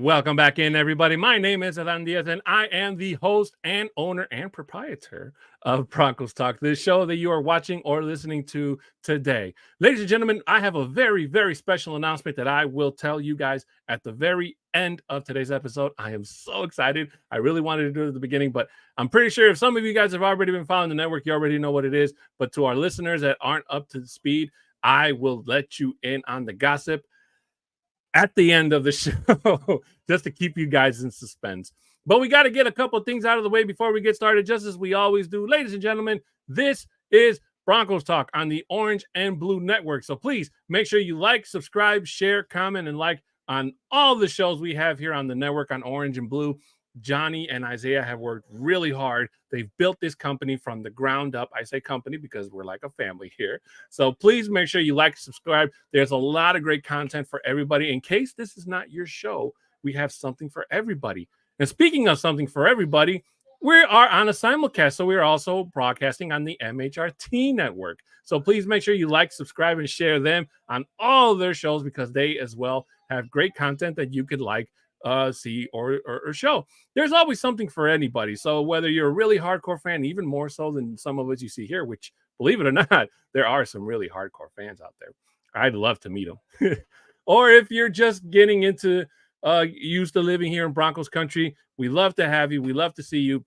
Welcome back in, everybody. My name is Adan Diaz, and I am the host and owner and proprietor of Broncos Talk, this show that you are watching or listening to today. Ladies and gentlemen, I have a very, very special announcement that I will tell you guys at the very end of today's episode. I am so excited. I really wanted to do it at the beginning, but I'm pretty sure if some of you guys have already been following the network, you already know what it is. But to our listeners that aren't up to speed, I will let you in on the gossip at the end of the show just to keep you guys in suspense. But we got to get a couple of things out of the way before we get started, just as we always do. Ladies and gentlemen, this is Broncos Talk on the Orange and Blue Network. So please make sure you like, subscribe, share, comment, and like on all the shows we have here on the network on Orange and Blue. Johnny and Isaiah have worked really hard. They've built this company from the ground up. I say company because we're like a family here. So please make sure you like, subscribe. There's a lot of great content for everybody. In case this is not your show, we have something for everybody. And speaking of something for everybody, we are on a simulcast. So we are also broadcasting on the MHRT network. So please make sure you like, subscribe, and share them on all of their shows because they as well have great content that you could like, see or show. There's always something for anybody. So whether you're a really hardcore fan, even more so than some of us you see here, which believe it or not, there are some really hardcore fans out there. I'd love to meet them. Or if you're just getting into used to living here in Broncos Country, we love to have you. We love to see you.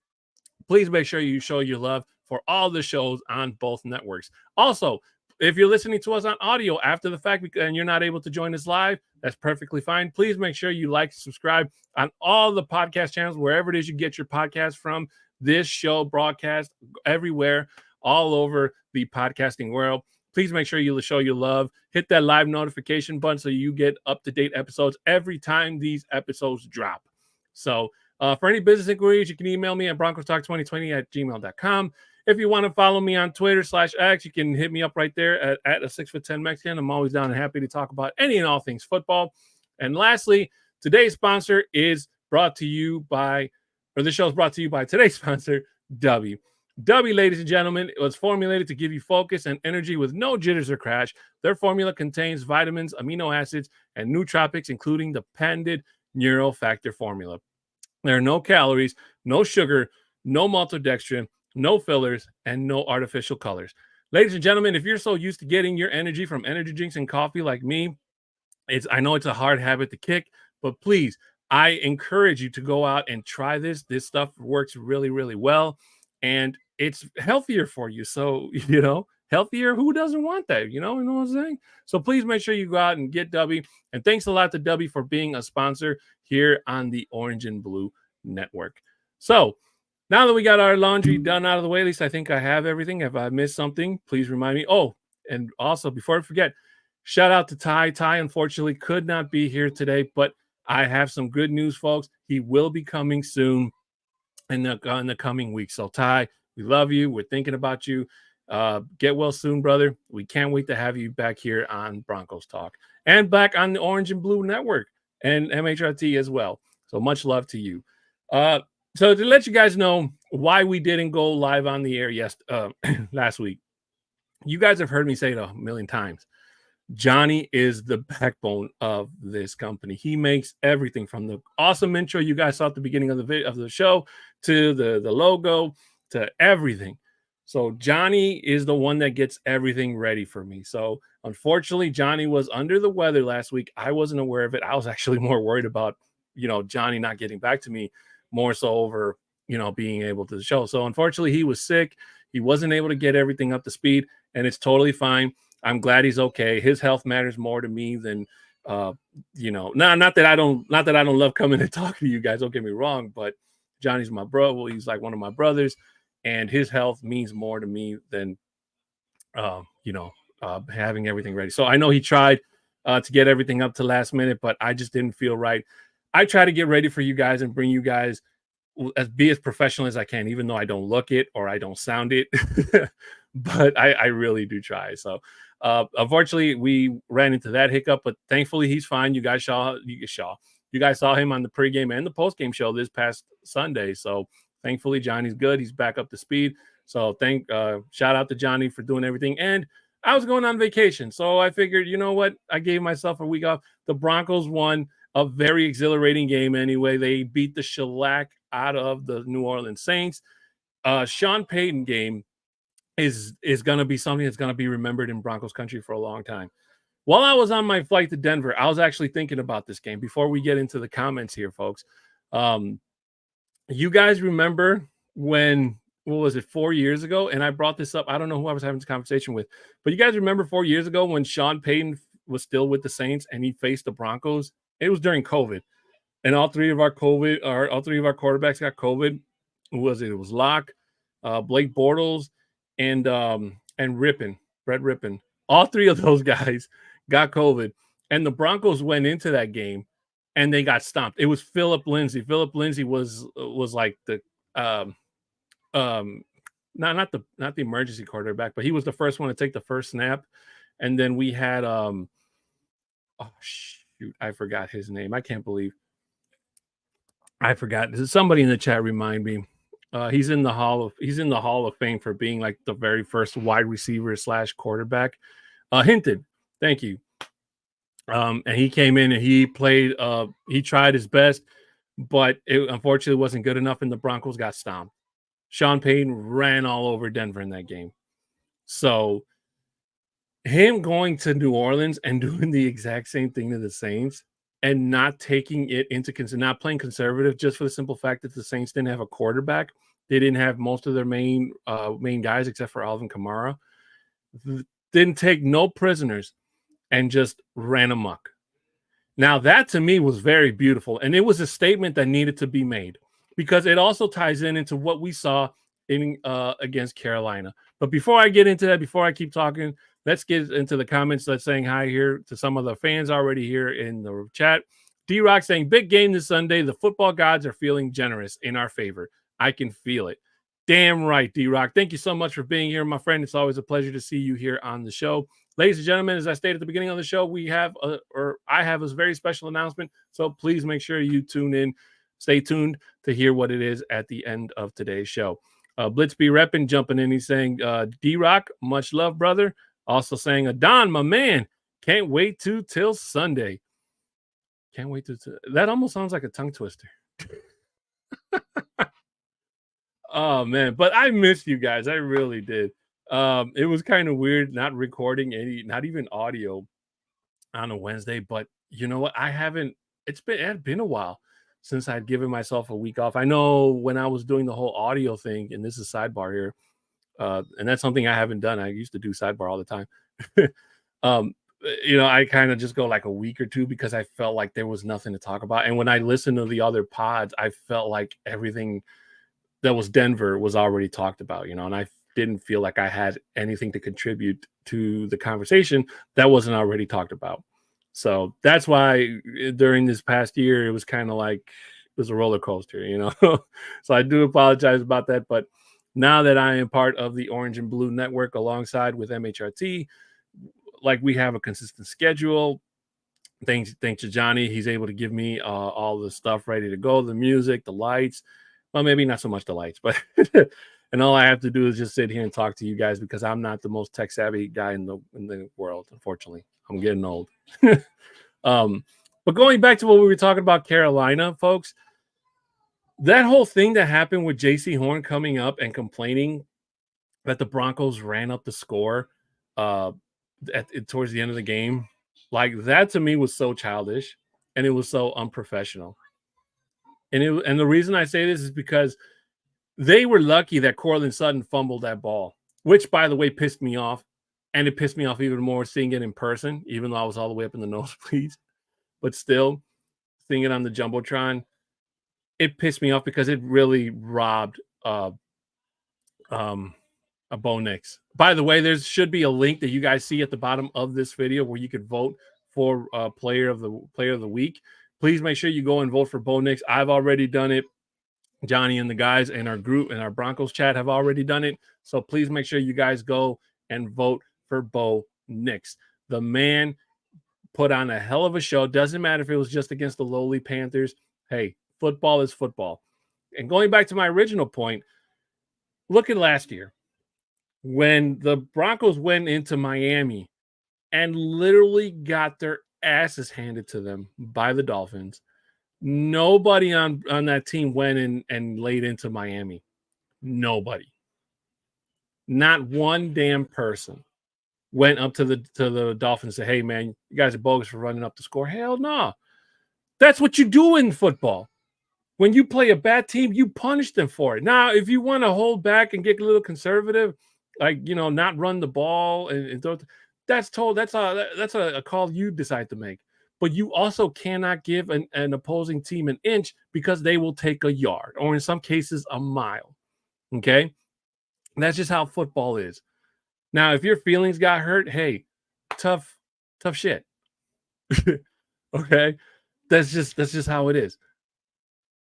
Please make sure you show your love for all the shows on both networks. Also, if you're listening to us on audio after the fact and you're not able to join us live, that's perfectly fine. Please make sure you like, subscribe on all the podcast channels, wherever it is you get your podcast from. This show broadcast everywhere, all over the podcasting world. Please make sure you show your love. Hit that live notification button so you get up-to-date episodes every time these episodes drop. So for any business inquiries, you can email me at broncostalk2020@gmail.com. If you want to follow me on Twitter/X, you can hit me up right there at a 6'10" Mexican. I'm always down and happy to talk about any and all things football. And lastly, today's sponsor is brought to you by, or the show is brought to you by today's sponsor, W. W, ladies and gentlemen, it was formulated to give you focus and energy with no jitters or crash. Their formula contains vitamins, amino acids, and nootropics, including the patented neurofactor formula. There are no calories, no sugar, no maltodextrin, no fillers, and no artificial colors. Ladies and gentlemen, if you're so used to getting your energy from energy drinks and coffee like me, I know it's a hard habit to kick, but please, I encourage you to go out and try this. This stuff works really, really well, and it's healthier for you. So, healthier, who doesn't want that? You know what I'm saying? So please make sure you go out and get W. And thanks a lot to W for being a sponsor here on the Orange and Blue Network. So, now that we got our laundry done out of the way, at least I think I have everything. If I missed something, please remind me. Oh, and also before I forget, shout out to Ty. Ty, unfortunately, could not be here today, but I have some good news, folks. He will be coming soon in the coming weeks. So, Ty, we love you. We're thinking about you. Get well soon, brother. We can't wait to have you back here on Broncos Talk and back on the Orange and Blue Network and MHRT as well. So much love to you. So to let you guys know why we didn't go live on the air last week, you guys have heard me say it a million times. Johnny is the backbone of this company. He makes everything from the awesome intro you guys saw at the beginning of the show to the logo to everything. So Johnny is the one that gets everything ready for me. So unfortunately, Johnny was under the weather last week. I wasn't aware of it. I was actually more worried about, Johnny not getting back to me, more so over, being able to show. So unfortunately, he was sick. He wasn't able to get everything up to speed, and it's totally fine. I'm glad he's okay. His health matters more to me than, not that I don't love coming and talking to you guys. Don't get me wrong, but Johnny's my bro. Well, he's like one of my brothers, and his health means more to me than, having everything ready. So I know he tried to get everything up to last minute, but I just didn't feel right. I try to get ready for you guys and bring you guys be as professional as I can, even though I don't look it or I don't sound it, but I really do try. So unfortunately, we ran into that hiccup, but thankfully he's fine. You guys saw him on the pregame and the postgame show this past Sunday. So thankfully, Johnny's good. He's back up to speed. So shout out to Johnny for doing everything. And I was going on vacation, so I figured, you know what? I gave myself a week off. The Broncos won a very exhilarating game anyway. They beat the shellac out of the New Orleans Saints. Sean Payton game is going to be something that's going to be remembered in Broncos country for a long time. While I was on my flight to Denver, I was actually thinking about this game before we get into the comments here, folks. You guys remember when, what was it, 4 years ago? And I brought this up. I don't know who I was having this conversation with, but you guys remember 4 years ago when Sean Payton was still with the Saints and he faced the Broncos? It was during COVID, and all three of our quarterbacks got COVID. Who was it? It was Locke, Blake Bortles, and Brett Rippon. All three of those guys got COVID, and the Broncos went into that game and they got stomped. It was Philip Lindsay. Philip Lindsay was like the not the emergency quarterback, but he was the first one to take the first snap. And then we had oh shoot, I forgot his name. I can't believe I forgot. Somebody in the chat remind me. He's in the Hall of Fame for being like the very first wide receiver / quarterback. Hinton, thank you. And he came in and he played. He tried his best, but it unfortunately wasn't good enough, and the Broncos got stomped. Sean Payton ran all over Denver in that game. So him going to New Orleans and doing the exact same thing to the Saints and not taking it into consideration, not playing conservative, just for the simple fact that the Saints didn't have a quarterback. They didn't have most of their main guys except for Alvin Kamara. Didn't take no prisoners and just ran amok. Now, that to me was very beautiful, and it was a statement that needed to be made because it also ties into what we saw in against Carolina. But before I get into that, before I keep talking, let's get into the comments. Let's saying hi here to some of the fans already here in the chat. D-Rock saying, big game this Sunday. The football gods are feeling generous in our favor. I can feel it. Damn right, D-Rock. Thank you so much for being here, my friend. It's always a pleasure to see you here on the show. Ladies and gentlemen, as I stated at the beginning of the show, I have a very special announcement. So please make sure you tune in. Stay tuned to hear what it is at the end of today's show. Blitz B Reppin jumping in. He's saying, D-Rock, much love, brother. Also saying, Adon, my man, can't wait till Sunday. Can't wait to. That almost sounds like a tongue twister. Oh, man. But I missed you guys. I really did. It was kind of weird not recording not even audio on a Wednesday. But you know what? It had been a while since I'd given myself a week off. I know when I was doing the whole audio thing, and this is sidebar here, and that's something I haven't done. I used to do sidebar all the time. I kind of just go like a week or two because I felt like there was nothing to talk about. And when I listened to the other pods, I felt like everything that was Denver was already talked about, and I didn't feel like I had anything to contribute to the conversation that wasn't already talked about. So that's why during this past year, it was kind of like it was a roller coaster, So I do apologize about that. But now that I am part of the Orange and Blue Network alongside with MHRT, like we have a consistent schedule. Thanks to Johnny. He's able to give me all the stuff ready to go, the music, the lights. Well, maybe not so much the lights, but and all I have to do is just sit here and talk to you guys because I'm not the most tech savvy guy in the world. Unfortunately, I'm getting old. But going back to what we were talking about, Carolina, folks, that whole thing that happened with J.C. Horn coming up and complaining that the Broncos ran up the score towards the end of the game, like that to me was so childish and it was so unprofessional. And the reason I say this is because they were lucky that Courtland Sutton fumbled that ball, which, by the way, pissed me off. And it pissed me off even more seeing it in person, even though I was all the way up in the nosebleeds. But still, seeing it on the Jumbotron, it pissed me off because it really robbed a Bo Nix. By the way, there should be a link that you guys see at the bottom of this video where you could vote for player of the week. Please make sure you go and vote for Bo Nix. I've already done it. Johnny and the guys in our group and our Broncos chat have already done it. So please make sure you guys go and vote for Bo Nix. The man put on a hell of a show. Doesn't matter if it was just against the lowly Panthers. Hey, football is football. And going back to my original point, look at last year when the Broncos went into Miami and literally got their asses handed to them by the Dolphins. Nobody on that team went in and laid into Miami. Nobody. Not one damn person went up to the Dolphins and said, "Hey man, you guys are bogus for running up the score." Hell no. That's what you do in football. When you play a bad team, you punish them for it. Now, if you want to hold back and get a little conservative, like not run the ball and throw, that's a call you decide to make. But you also cannot give an opposing team an inch because they will take a yard or in some cases a mile. Okay. That's just how football is. Now, if your feelings got hurt, hey, tough, tough shit. Okay. That's just how it is.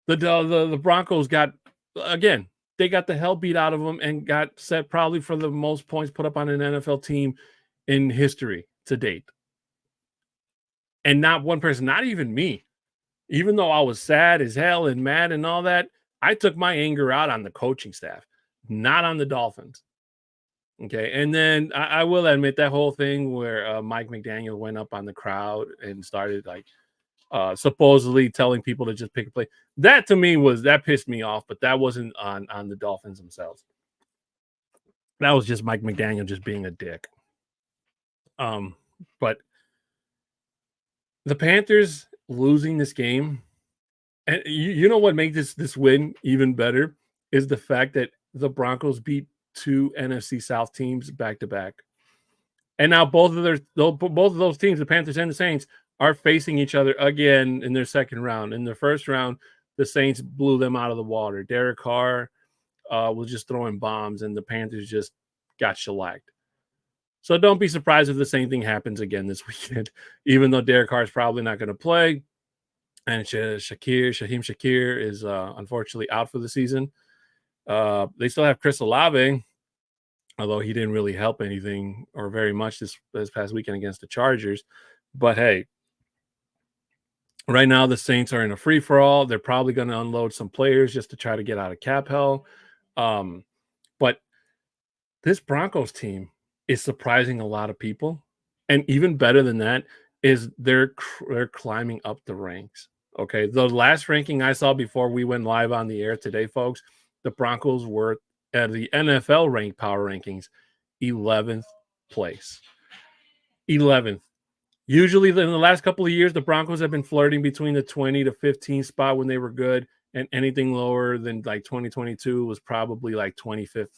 The Broncos got, again, they got the hell beat out of them and got set probably for the most points put up on an NFL team in history to date. And not one person, not even me. Even though I was sad as hell and mad and all that, I took my anger out on the coaching staff, not on the Dolphins. Okay. And then I will admit that whole thing where Mike McDaniel went up on the crowd and started like supposedly telling people to just pick a play. That to me that pissed me off, but that wasn't on the Dolphins themselves. That was just Mike McDaniel just being a dick. But the Panthers losing this game, and you know what makes this win even better is the fact that the Broncos beat two NFC South teams back to back. And now both of those teams, the Panthers and the Saints, are facing each other again in their second round. In the first round, the Saints blew them out of the water. Derek Carr was just throwing bombs, and the Panthers just got shellacked. So don't be surprised if the same thing happens again this weekend, even though Derek Carr is probably not going to play. And Shaheem Shakir is unfortunately out for the season. They still have Chris Olave, although he didn't really help anything or very much this past weekend against the Chargers. But hey, right now the Saints are in a free-for-all. They're probably going to unload some players just to try to get out of cap hell. But this Broncos team is surprising a lot of people. And even better than that is they're climbing up the ranks. Okay, the last ranking I saw before we went live on the air today, folks, the Broncos were at the NFL ranked power rankings, 11th place. 11th. Usually in the last couple of years, the Broncos have been flirting between the 20 to 15 spot when they were good, and anything lower than like 2022 was probably like 25th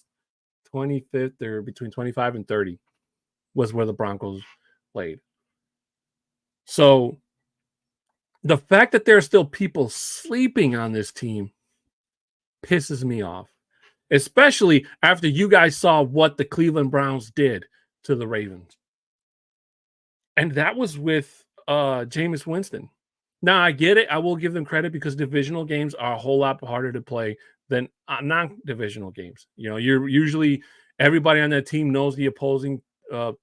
or between 25 and 30 was where the Broncos played. So the fact that there are still people sleeping on this team pisses me off, especially after you guys saw what the Cleveland Browns did to the Ravens. And that was with Jameis Winston. Now, I get it. I will give them credit because divisional games are a whole lot harder to play than non-divisional games. You're usually everybody on that team knows the opposing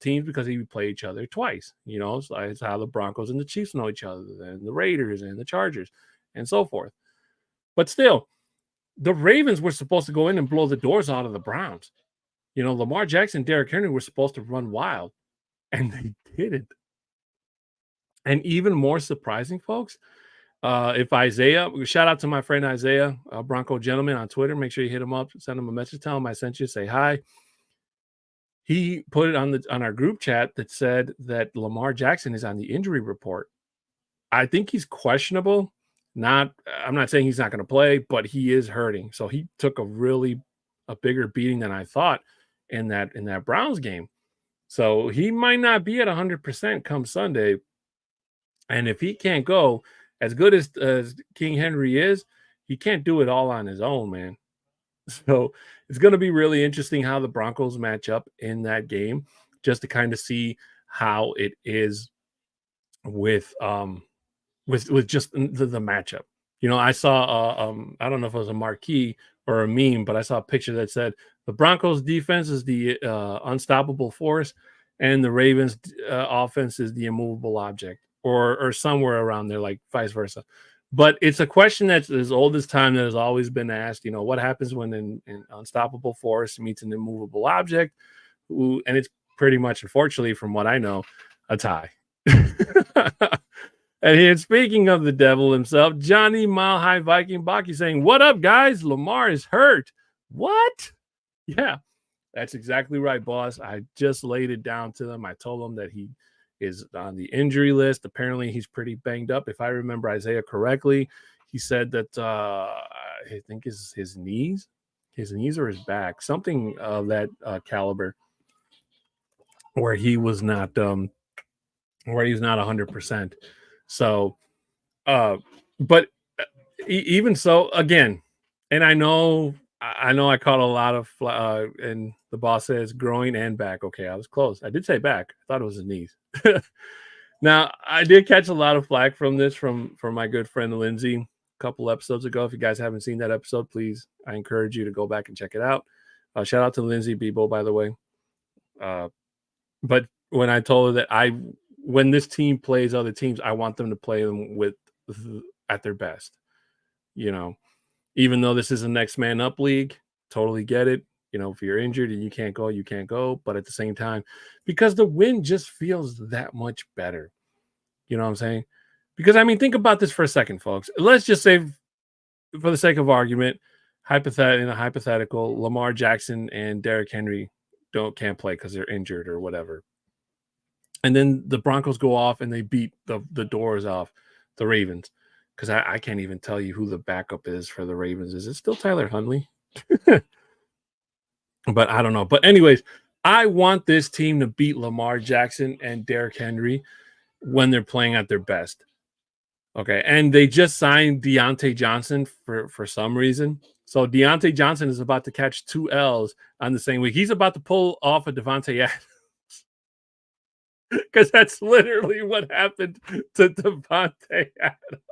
teams because they play each other twice. So it's how the Broncos and the Chiefs know each other, and the Raiders and the Chargers, and so forth. But still, the Ravens were supposed to go in and blow the doors out of the Browns. Lamar Jackson, Derrick Henry were supposed to run wild, and they didn't. And even more surprising, folks, if Isaiah, shout out to my friend Isaiah, Bronco Gentleman on Twitter. Make sure you hit him up, send him a message, tell him I sent you, say hi. He put it on our group chat that said that Lamar Jackson is on the injury report. I think he's questionable. I'm not saying he's not going to play, but he is hurting. So he took a bigger beating than I thought in that Browns game. So he might not be at 100% come Sunday. And if he can't go, as good as King Henry is, he can't do it all on his own, man. So it's going to be really interesting how the Broncos match up in that game, just to kind of see how it is with just the matchup. I saw I don't know if it was a marquee or a meme, but I saw a picture that said the Broncos defense is the unstoppable force, and the Ravens offense is the immovable object, or somewhere around there, like vice versa. But it's a question that's as old as time that has always been asked. What happens when an unstoppable force meets an immovable object? And it's pretty much, unfortunately, from what I know, a tie. And here, speaking of the devil himself, Johnny Mile High Viking Baki saying, "What up, guys? Lamar is hurt." What? Yeah, that's exactly right, boss. I just laid it down to them. I told them that he is on the injury list. Apparently, he's pretty banged up. If I remember Isaiah correctly, he said that I think his knees or his back, something of that caliber, where he was not 100%. So, uh, but even so, again, and I know I caught a lot of and the boss says groin and back. Okay, I was close. I did say back. I thought it was his knees. Now I did catch a lot of flack from this from my good friend Lindsay a couple episodes ago. If you guys haven't seen that episode, please, I encourage you to go back and check it out. Shout out to Lindsay Bebo, by the way. Uh, but when I told her that when this team plays other teams, I want them to play them at their best. You know, even though this is a next man up league, totally get it. If you're injured and you can't go, you can't go. But at the same time, because the win just feels that much better. You know what I'm saying? Because I mean, think about this for a second, folks. Let's just say, for the sake of argument, hypothetical, Lamar Jackson and Derrick Henry can't play because they're injured or whatever. And then the Broncos go off and they beat the doors off the Ravens. Because I can't even tell you who the backup is for the Ravens. Is it still Tyler Huntley? But I don't know. But anyways, I want this team to beat Lamar Jackson and Derrick Henry when they're playing at their best. Okay. And they just signed Deontay Johnson for some reason. So Deontay Johnson is about to catch 2 L's on the same week. He's about to pull off a Devontae Adams. Because that's literally what happened to Devontae Adams.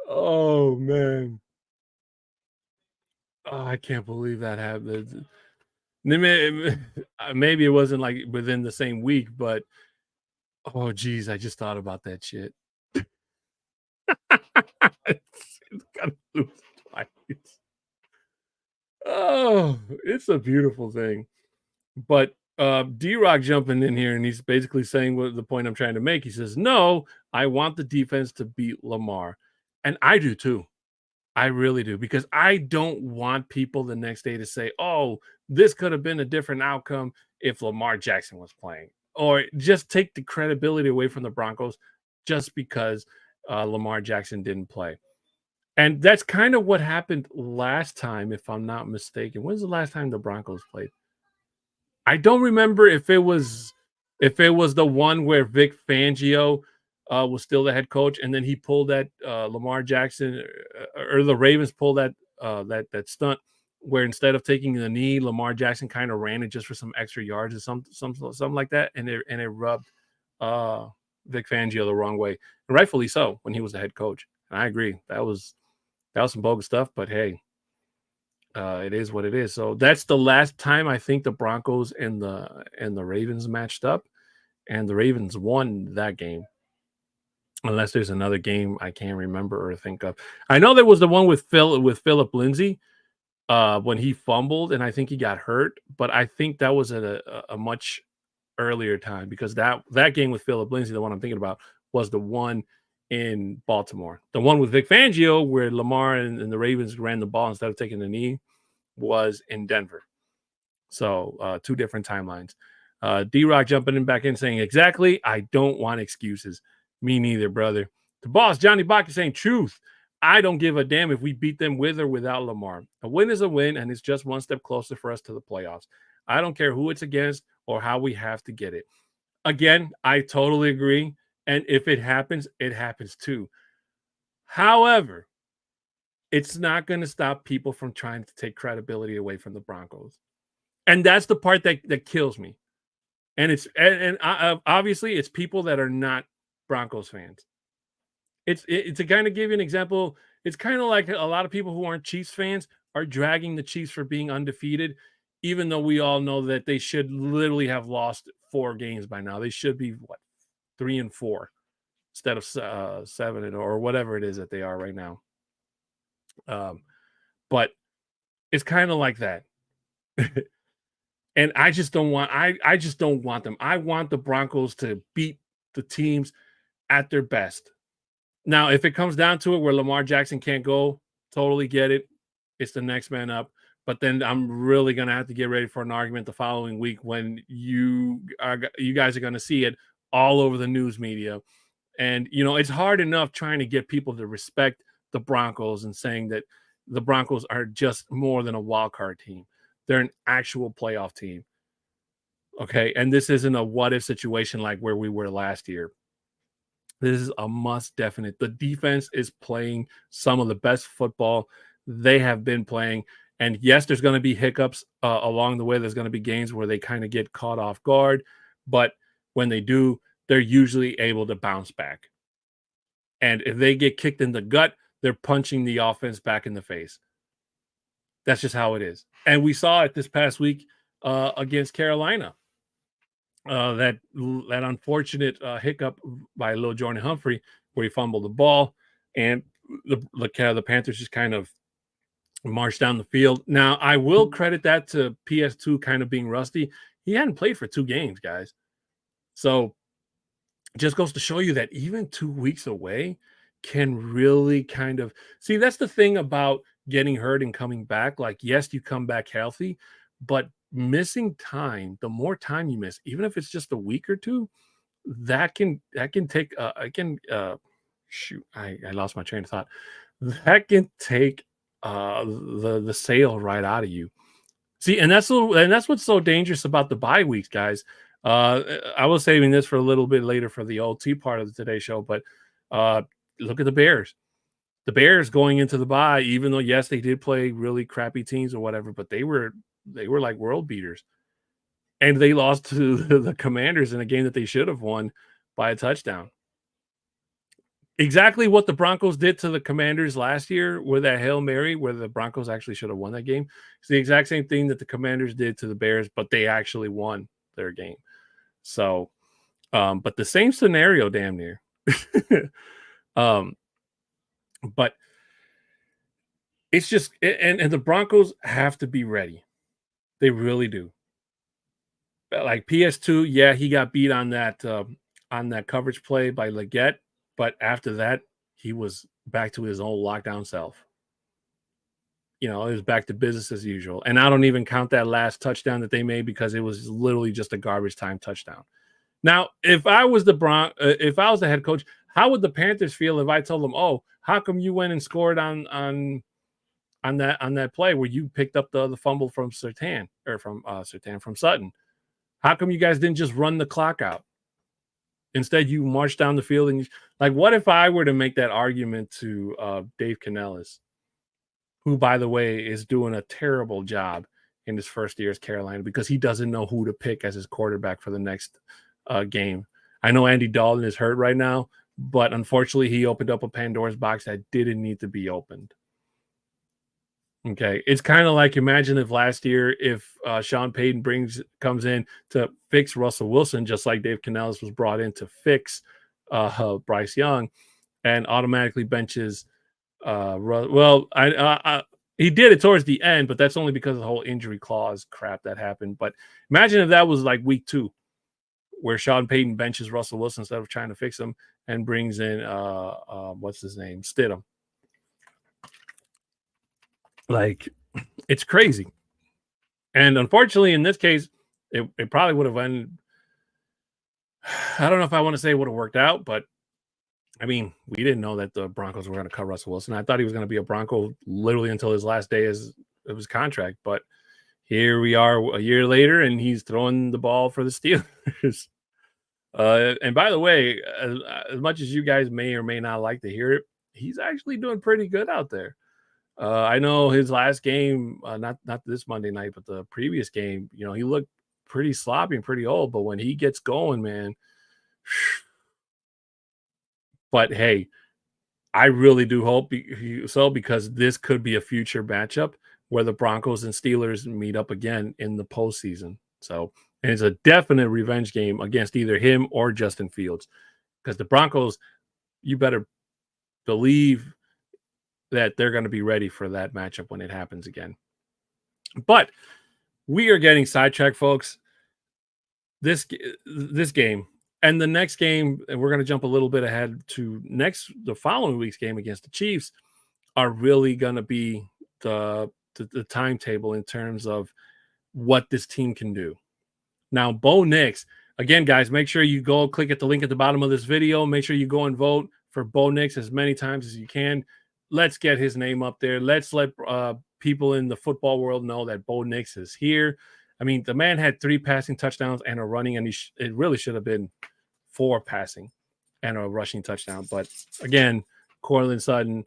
Oh man. Oh, I can't believe that happened. Maybe it wasn't like within the same week, but oh geez, I just thought about that shit. It's gonna lose twice. Oh, it's a beautiful thing. But D-Rock jumping in here and he's basically saying what the point I'm trying to make. He says, "No, I want the defense to beat Lamar." And I do too. I really do, because I don't want people the next day to say, "Oh, this could have been a different outcome if Lamar Jackson was playing," or just take the credibility away from the Broncos just because Lamar Jackson didn't play. And that's kind of what happened last time, if I'm not mistaken. When's the last time the Broncos played? I don't remember if it was the one where Vic Fangio was still the head coach, and then he pulled that Lamar Jackson or the Ravens pulled that stunt where instead of taking the knee, Lamar Jackson kind of ran it just for some extra yards or something like that, and it rubbed uh, Vic Fangio the wrong way, and rightfully so when he was the head coach. And I agree that was some bogus stuff, but hey, it is what it is. So that's the last time I think the Broncos and the Ravens matched up, and the Ravens won that game. Unless there's another game I can't remember or think of. I know there was the one with Philip Lindsay when he fumbled and I think he got hurt, but I think that was at a much earlier time, because that game with Philip Lindsay, the one I'm thinking about, was the one in Baltimore. The one with Vic Fangio where Lamar and the Ravens ran the ball instead of taking the knee was in Denver. So 2 different timelines. D-Rock jumping in back in saying, "Exactly. I don't want excuses." Me neither, brother. The boss, Johnny Bach, is saying, "Truth. I don't give a damn if we beat them with or without Lamar. A win is a win, and it's just one step closer for us to the playoffs. I don't care who it's against or how we have to get it." Again, I totally agree. And if it happens too. However, it's not going to stop people from trying to take credibility away from the Broncos. And that's the part that kills me. And obviously it's people that are not Broncos fans. It's to kind of give you an example. It's kind of like a lot of people who aren't Chiefs fans are dragging the Chiefs for being undefeated, even though we all know that they should literally have lost 4 games by now. They should be what, 3-4 instead of 7 or whatever it is that they are right now. But it's kind of like that. And I just don't want them. I want the Broncos to beat the teams at their best. Now, if it comes down to it where Lamar Jackson can't go, totally get it. It's the next man up. But then I'm really gonna have to get ready for an argument the following week when you guys are gonna see it all over the news media. And it's hard enough trying to get people to respect the Broncos and saying that the Broncos are just more than a wild card team. They're an actual playoff team. Okay. And this isn't a what if situation like where we were last year. This is a must definite. The defense is playing some of the best football they have been playing. And yes, there's going to be hiccups along the way. There's going to be games where they kind of get caught off guard. But when they do, they're usually able to bounce back. And if they get kicked in the gut, they're punching the offense back in the face. That's just how it is. And we saw it this past week against Carolina. That unfortunate hiccup by Lil Jordan Humphrey, where he fumbled the ball, and the Panthers just kind of marched down the field. Now, I will credit that to PS2 kind of being rusty. He hadn't played for 2 games, guys. So it just goes to show you that even 2 weeks away can really kind of see. That's the thing about getting hurt and coming back. Like, yes, you come back healthy, but missing time, the more time you miss, even if it's just a week or two, that can take shoot, I lost my train of thought. That can take the sail right out of you. See, and that's what's so dangerous about the bye weeks, guys. I was saving this for a little bit later for the OT part of the Today Show, but look at the Bears. The Bears going into the bye, even though yes, they did play really crappy teams or whatever, but they were like world beaters, and they lost to the Commanders in a game that they should have won by a touchdown. Exactly what the Broncos did to the Commanders last year with that Hail Mary, where the Broncos actually should have won that game. It's the exact same thing that the Commanders did to the Bears, but they actually won their game. So, but the same scenario, damn near. But it's just, and the Broncos have to be ready. They really do. Like PS2, yeah, he got beat on that coverage play by Leggett, but after that, he was back to his old lockdown self. It was back to business as usual. And I don't even count that last touchdown that they made because it was literally just a garbage time touchdown. Now, if I was if I was the head coach, how would the Panthers feel if I told them, "Oh, how come you went and scored on that play where you picked up the fumble from Surtain or from Sutton? How come you guys didn't just run the clock out? Instead, you marched down the field and like, what if I were to make that argument to Dave Canellis, who, by the way, is doing a terrible job in his first year as Carolina because he doesn't know who to pick as his quarterback for the next game. I know Andy Dalton is hurt right now, but unfortunately, he opened up a Pandora's box that didn't need to be opened. Okay, it's kind of like imagine if last year, if Sean Payton comes in to fix Russell Wilson, just like Dave Canellis was brought in to fix Bryce Young, and automatically benches. He did it towards the end, but that's only because of the whole injury clause crap that happened. But imagine if that was like week 2, where Sean Payton benches Russell Wilson instead of trying to fix him and brings in what's his name, Stidham. Like, it's crazy. And unfortunately, in this case, it probably would have ended. I don't know if I want to say it would have worked out, but I mean, we didn't know that the Broncos were going to cut Russell Wilson. I thought he was going to be a Bronco literally until his last day of his contract. But here we are a year later, and he's throwing the ball for the Steelers. And by the way, as much as you guys may or may not like to hear it, he's actually doing pretty good out there. I know his last game, not this Monday night, but the previous game, he looked pretty sloppy and pretty old. But when he gets going, man. But hey, I really do hope so, because this could be a future matchup where the Broncos and Steelers meet up again in the postseason. So, and it's a definite revenge game against either him or Justin Fields, because the Broncos, you better believe that they're going to be ready for that matchup when it happens again. But we are getting sidetracked, folks. This game and the next game, and we're going to jump a little bit ahead to the following week's game against the Chiefs, are really going to be the timetable in terms of what this team can do. Now, Bo Nix, again, guys, make sure you go click at the link at the bottom of this video. Make sure you go and vote for Bo Nix as many times as you can. Let's get his name up there. Let's let people in the football world know that Bo Nix is here. I mean, the man had 3 passing touchdowns and a running, and it really should have been 4 passing and a rushing touchdown. But again, Courtland Sutton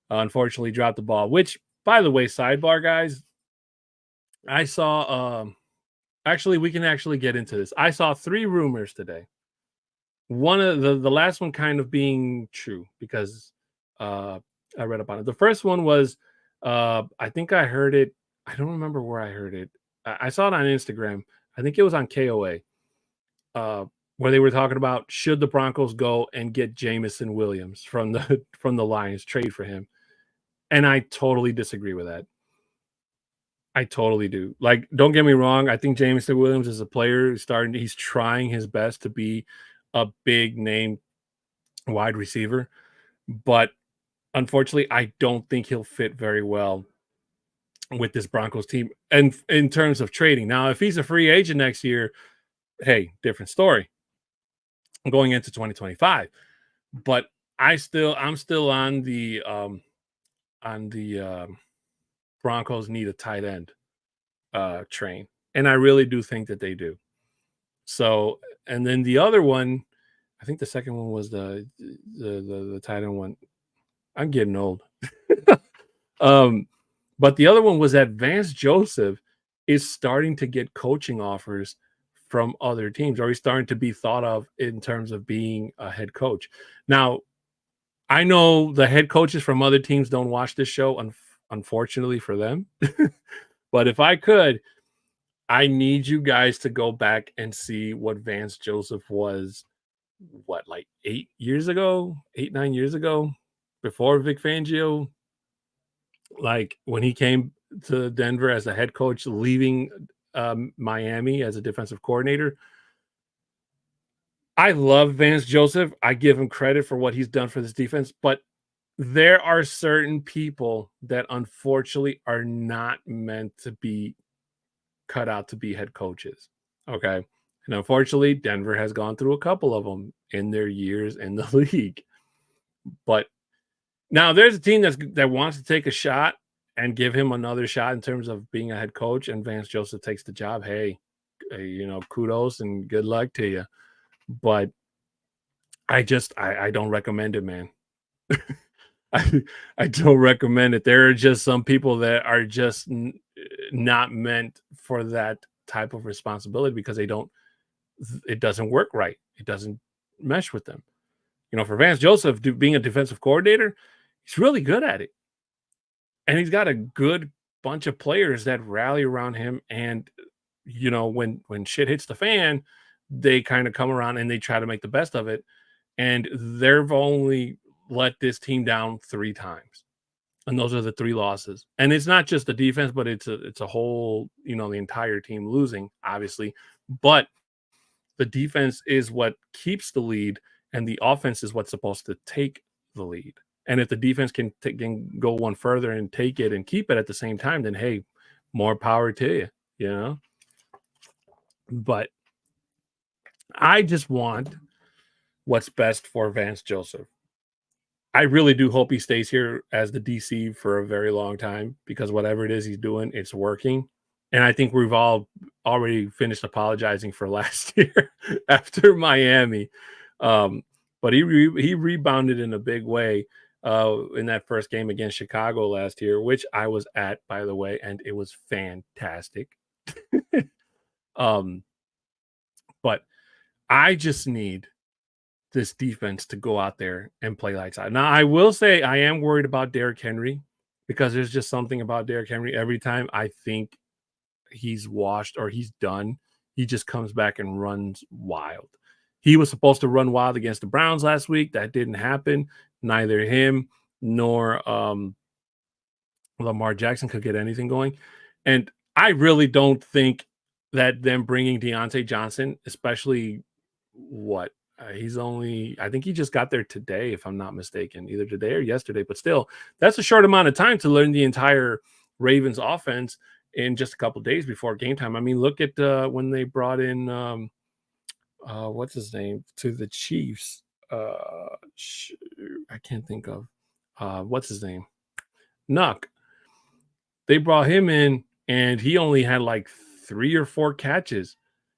unfortunately dropped the ball, which, by the way, sidebar, guys, I saw actually, we can actually get into this. I saw 3 rumors today. One of the last one kind of being true because I read about it. The first one was I think I heard it. I don't remember where I heard it. I saw it on Instagram. I think it was on KOA, where they were talking about should the Broncos go and get Jamison Williams from the Lions, trade for him, and I totally disagree with that. I totally do. Like, don't get me wrong. I think Jamison Williams is a player he's trying his best to be a big name wide receiver, but unfortunately, I don't think he'll fit very well with this Broncos team. And in terms of trading, now, if he's a free agent next year, hey, different story. Going into 2025, but I'm still on the Broncos need a tight end train, and I really do think that they do. So, and then the other one, I think the second one was the tight end one. I'm getting old. But the other one was that Vance Joseph is starting to get coaching offers from other teams, or he's starting to be thought of in terms of being a head coach. Now, I know the head coaches from other teams don't watch this show, unfortunately for them. But if I could, I need you guys to go back and see what Vance Joseph was, like 8 years ago, 9 years ago, before Vic Fangio, like when he came to Denver as a head coach, leaving Miami as a defensive coordinator. I love Vance Joseph. I give him credit for what he's done for this defense, but there are certain people that unfortunately are not meant to be cut out to be head coaches. Okay. And unfortunately, Denver has gone through a couple of them in their years in the league. But now there's a team that wants to take a shot and give him another shot in terms of being a head coach, and Vance Joseph takes the job. Hey, kudos and good luck to you. But I don't recommend it, man. I don't recommend it. There are just some people that are just not meant for that type of responsibility because it doesn't work right. It doesn't mesh with them. For Vance Joseph being a defensive coordinator, he's really good at it. And he's got a good bunch of players that rally around him. And, when shit hits the fan, they kind of come around and they try to make the best of it. And they've only let this team down 3 times. And those are the 3 losses. And it's not just the defense, but it's a whole, the entire team losing, obviously. But the defense is what keeps the lead, and the offense is what's supposed to take the lead. And if the defense can go one further and take it and keep it at the same time, then hey, more power to you, But I just want what's best for Vance Joseph. I really do hope he stays here as the DC for a very long time because whatever it is he's doing, it's working. And I think we've all already finished apologizing for last year after Miami. But he rebounded in a big way in that first game against Chicago last year, which I was at, by the way, and it was fantastic. But I just need this defense to go out there and play lights out. Now, I will say I am worried about Derrick Henry because there's just something about Derrick Henry. Every time I think he's washed or he's done, he just comes back and runs wild. He was supposed to run wild against the Browns last week. That didn't happen. Neither him nor Lamar Jackson could get anything going. And I really don't think that them bringing Deontay Johnson, especially what he's only, I think he just got there today, if I'm not mistaken, either today or yesterday. But still, that's a short amount of time to learn the entire Ravens offense in just a couple days before game time. I mean, look at when they brought in what's his name to the Chiefs. I can't think of what's his name. Nuck. They brought him in, and he only had like 3 or 4 catches.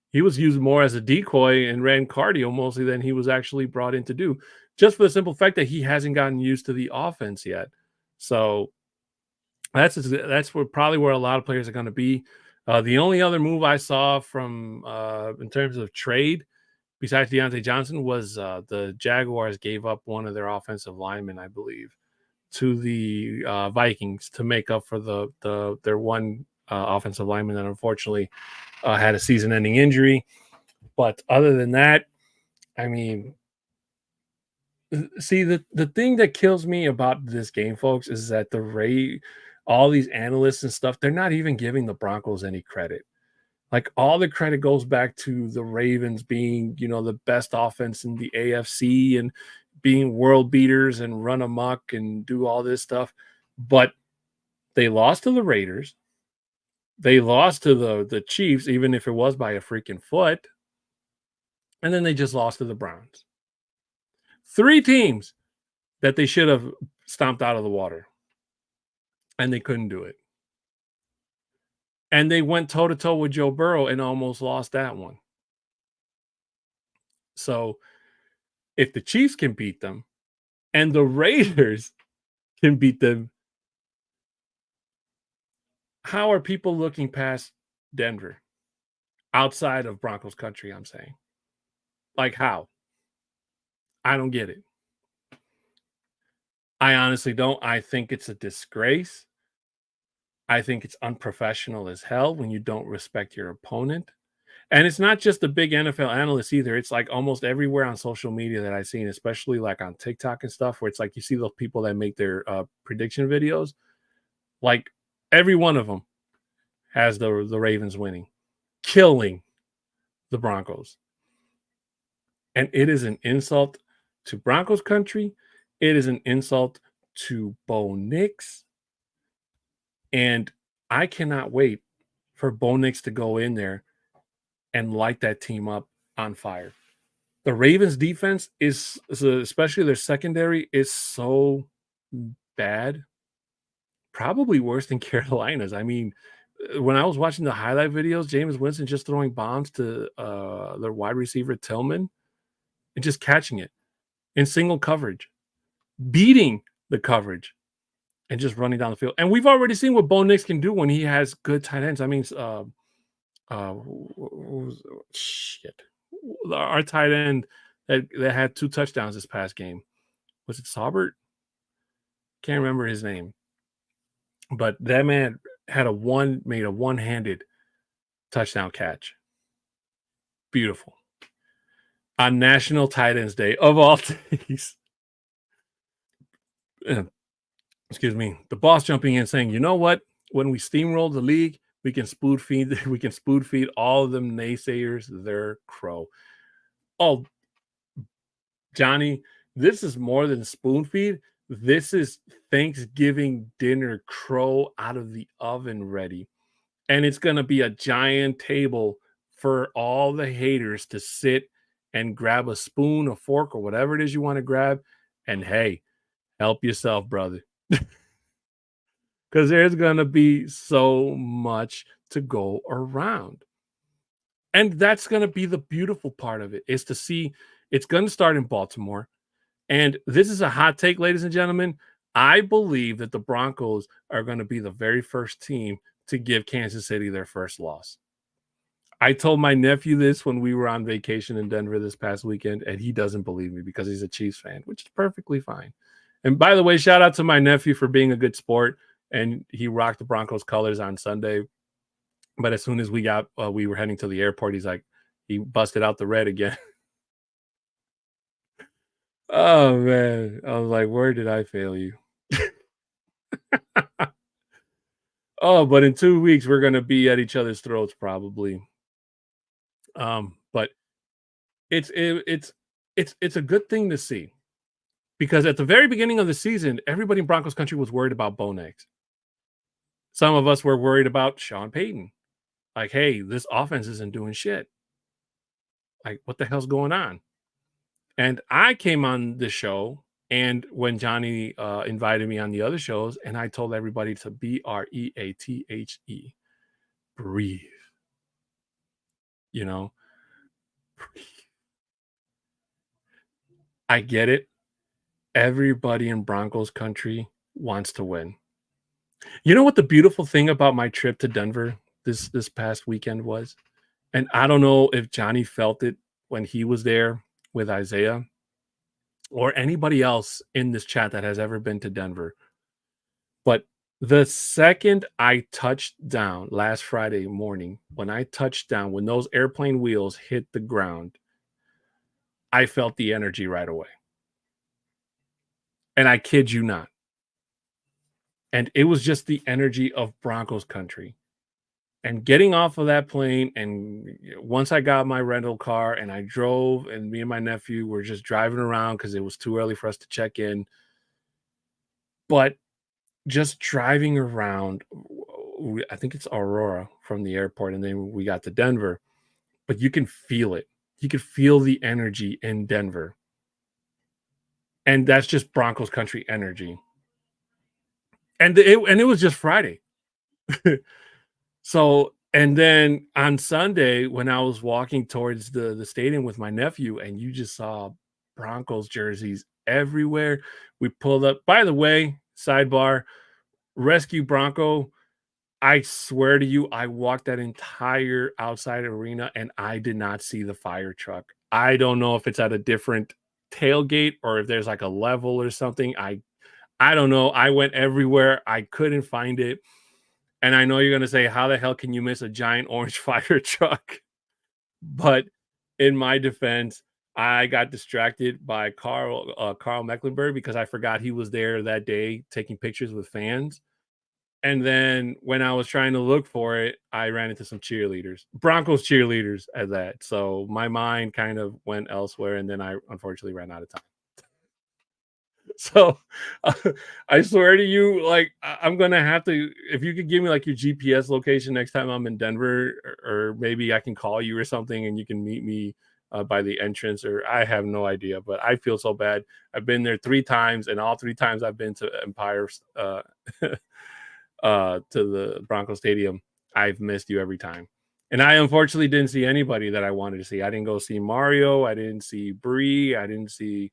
He was used more as a decoy and ran cardio mostly than he was actually brought in to do, just for the simple fact that he hasn't gotten used to the offense yet. So that's where probably where a lot of players are going to be. The only other move I saw from in terms of trade besides Deontay Johnson was the Jaguars gave up one of their offensive linemen, I believe, to the Vikings to make up for their one offensive lineman that unfortunately had a season-ending injury. But other than that, I mean, see the thing that kills me about this game, folks, is that all these analysts and stuff, they're not even giving the Broncos any credit. Like all the credit goes back to the Ravens being, the best offense in the AFC and being world beaters and run amok and do all this stuff. But they lost to the Raiders. They lost to the Chiefs, even if it was by a freaking foot. And then they just lost to the Browns. 3 teams that they should have stomped out of the water. And they couldn't do it. And they went toe to toe with Joe Burrow and almost lost that one. So if the Chiefs can beat them and the Raiders can beat them, how are people looking past Denver outside of Broncos country? I'm saying, like, how? I don't get it. I honestly don't. I think it's a disgrace. I think it's unprofessional as hell when you don't respect your opponent. And it's not just the big NFL analysts either. It's like almost everywhere on social media that I've seen, especially like on TikTok and stuff, where it's like you see those people that make their prediction videos. Like every one of them has the Ravens winning, killing the Broncos. And it is an insult to Broncos country. It is an insult to Bo Nix. And I cannot wait for Bo Nix to go in there and light that team up on fire. The Ravens defense is, especially their secondary, is so bad. Probably worse than Carolina's. I mean, when I was watching the highlight videos, Jameis Winston just throwing bombs to their wide receiver Tillman and just catching it in single coverage, beating the coverage, and just running down the field. And we've already seen what Bo Nix can do when he has good tight ends. I mean, shit, our tight end that had 2 touchdowns this past game. Was it Saubert? Can't remember his name, but that man had made a one-handed touchdown catch. Beautiful. On National Tight Ends Day of all days. Excuse me. The boss jumping in saying, "You know what? When we steamroll the league, we can spoon feed all of them naysayers their crow." Oh, Johnny, this is more than spoon feed. This is Thanksgiving dinner crow out of the oven ready. And it's going to be a giant table for all the haters to sit and grab a spoon, a fork, or whatever it is you want to grab. And hey, help yourself, brother. Because there's going to be so much to go around. And that's going to be the beautiful part of it, is to see it's going to start in Baltimore. And this is a hot take, ladies and gentlemen. I believe that the Broncos are going to be the very first team to give Kansas City their first loss. I told my nephew this when we were on vacation in Denver this past weekend, and he doesn't believe me because he's a Chiefs fan, which is perfectly fine. And by the way, shout out to my nephew for being a good sport, and he rocked the Broncos colors on Sunday. But as soon as we were heading to the airport, he busted out the red again. Oh man, I was like, where did I fail you? Oh, but in 2 weeks, we're gonna be at each other's throats probably. But it's it it's a good thing to see because at the very beginning of the season, everybody in Broncos country was worried about Bo Nix. Some of us were worried about Sean Payton. Like, "Hey, this offense isn't doing shit. Like, what the hell's going on?" And I came on the show, and when Johnny, invited me on the other shows, and I told everybody to breathe, breathe, you know? Breathe. I get it. Everybody in Broncos country wants to win. You know what the beautiful thing about my trip to Denver this past weekend was? And I don't know if Johnny felt it when he was there with Isaiah or anybody else in this chat that has ever been to Denver. But the second I touched down last Friday morning, when I touched down, when those airplane wheels hit the ground, I felt the energy right away. And I kid you not. And it was just the energy of Broncos country. And getting off of that plane, and once I got my rental car and I drove, and me and my nephew were just driving around because it was too early for us to check in. But just driving around, I think it's Aurora from the airport, and then we got to Denver, but you can feel it. You can feel the energy in Denver. And that's just Broncos country energy. And it was just Friday. So, and then on Sunday, when I was walking towards the stadium with my nephew, and you just saw Broncos jerseys everywhere. We pulled up. By the way, sidebar, Rescue Bronco. I swear to you, I walked that entire outside arena and I did not see the fire truck. I don't know if it's at a different tailgate or if there's like a level or something. I don't know. I went everywhere. I couldn't find it. And I know you're gonna say, "How the hell can you miss a giant orange fire truck?" But in my defense, I got distracted by Carl Mecklenburg because I forgot he was there that day taking pictures with fans. And then when I was trying to look for it, I ran into some cheerleaders, Broncos cheerleaders at that. So my mind kind of went elsewhere, and then I unfortunately ran out of time. So, I swear to you, like, I'm gonna have to if you could give me, like, your GPS location next time I'm in Denver, or maybe I can call you or something, and you can meet me, by the entrance, or I have no idea, but I feel so bad. I've been there 3 times, and all 3 times I've been to Empire's, to the Bronco Stadium, I've missed you every time. And I unfortunately didn't see anybody that I wanted to see. I didn't go see Mario, I didn't see Bree, I didn't see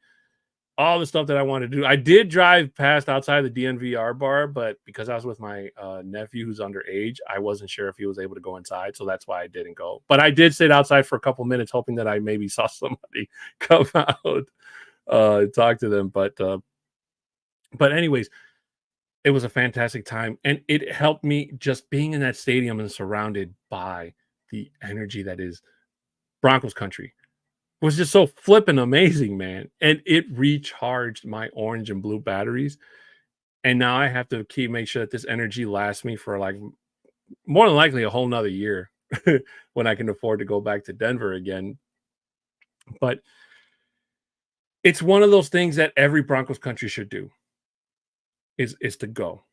all the stuff that I wanted to do. I did drive past outside the DNVR bar, but because I was with my nephew who's underage, I wasn't sure if he was able to go inside, so that's why I didn't go. But I did sit outside for a couple minutes, hoping that I maybe saw somebody come out, talk to them. But anyways, it was a fantastic time, and it helped me just being in that stadium and surrounded by the energy that is Broncos country. Was just so flippin' amazing, man, and it recharged my orange and blue batteries, and now I have to make sure that this energy lasts me for, like, more than likely a whole 'nother year when I can afford to go back to Denver again, but it's one of those things that every Broncos country should do, is to go.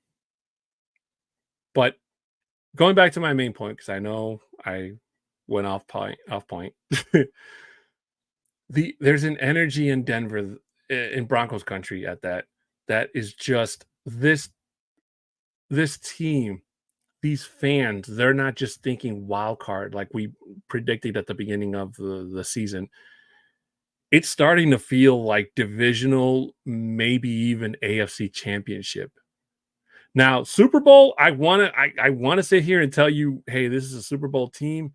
But going back to my main point, because I know I went off point. There's an energy in Denver, in Broncos country at that is just this team, these fans, they're not just thinking wild card like we predicted at the beginning of the season. It's starting to feel like divisional, maybe even AFC championship. Now, Super Bowl, I wanna sit here and tell you, "Hey, this is a Super Bowl team,"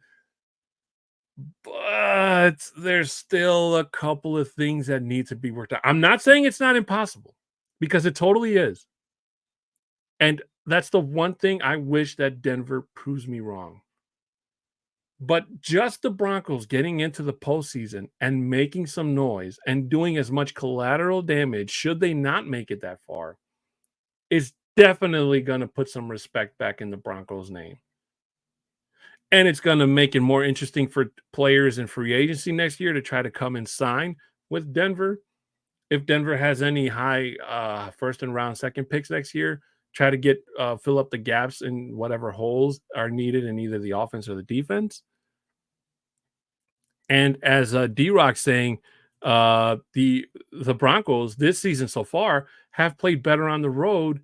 but there's still a couple of things that need to be worked out. I'm not saying it's not impossible, because it totally is, and that's the one thing I wish that Denver proves me wrong. But just the Broncos getting into the postseason and making some noise and doing as much collateral damage, should they not make it that far, is definitely going to put some respect back in the Broncos name. And it's going to make it more interesting for players in free agency next year to try to come and sign with Denver. If Denver has any high first and round second picks next year, try to get fill up the gaps in whatever holes are needed in either the offense or the defense. And as D-Rock saying, the Broncos this season so far have played better on the road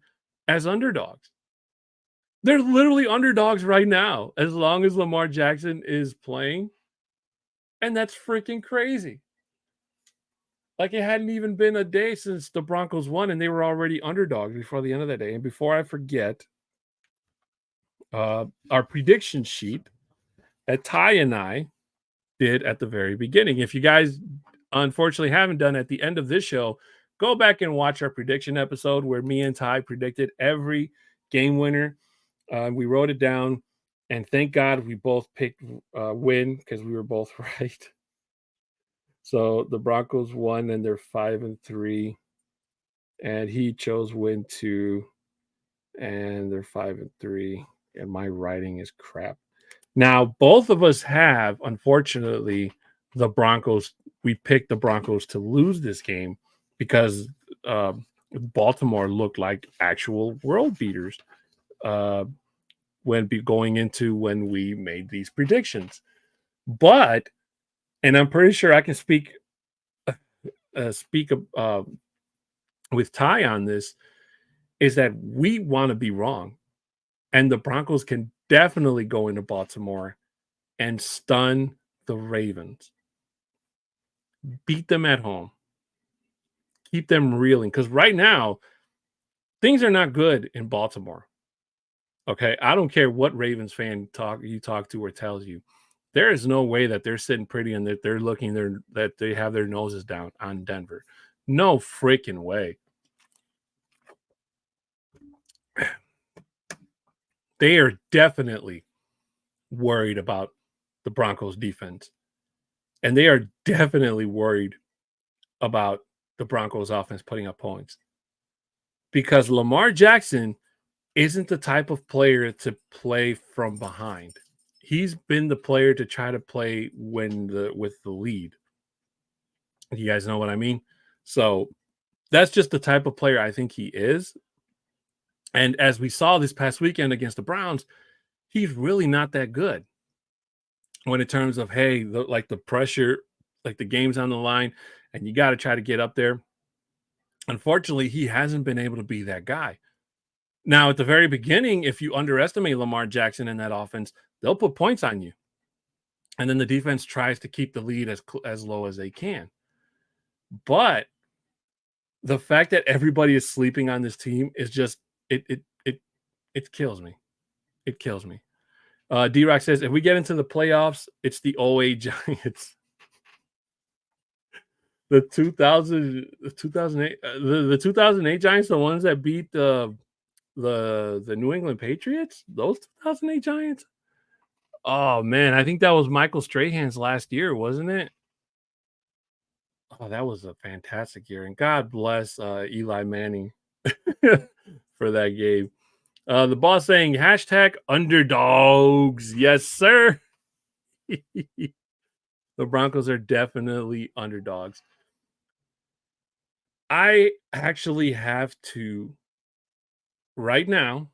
as underdogs. They're literally underdogs right now, as long as Lamar Jackson is playing, and that's freaking crazy. Like, it hadn't even been a day since the Broncos won, and they were already underdogs before the end of the day. And before I forget, our prediction sheet that Ty and I did at the very beginning. If you guys unfortunately haven't done at the end of this show, go back and watch our prediction episode where me and Ty predicted every game winner. We wrote it down, and thank God we both picked win because we were both right. So the Broncos won, and they're 5-3, and he chose win 2, and they're 5-3, and my writing is crap. Now, both of us have, unfortunately, the Broncos. We picked the Broncos to lose this game because Baltimore looked like actual world beaters when we made these predictions. But, and I'm pretty sure I can speak with Ty on this, is that we want to be wrong, and the Broncos can definitely go into Baltimore and stun the Ravens. Beat them at home. Keep them reeling, because right now things are not good in Baltimore. Okay, I don't care what Ravens fan you talk to or tells you. There is no way that they're sitting pretty and that they're that they have their noses down on Denver. No freaking way. They are definitely worried about the Broncos defense. And they are definitely worried about the Broncos offense putting up points. Because Lamar Jackson isn't the type of player to play from behind. He's been the player to try to play with the lead. You guys know what I mean? So that's just the type of player I think he is. And as we saw this past weekend against the Browns, he's really not that good. When in terms of like the pressure, like the game's on the line, and you got to try to get up there. Unfortunately, he hasn't been able to be that guy. Now, at the very beginning, if you underestimate Lamar Jackson in that offense, they'll put points on you. And then the defense tries to keep the lead as low as they can. But the fact that everybody is sleeping on this team is just it kills me. It kills me. D-Rock says, if we get into the playoffs, it's the '08 Giants. The 2008 the 2008 Giants, the ones that beat the New England Patriots, those 2008 Giants. Oh man, I think that was Michael Strahan's last year, wasn't it? Oh, that was a fantastic year, and God bless Eli Manning for that game. The boss saying hashtag underdogs. Yes, sir. The Broncos are definitely underdogs. I actually have to right now.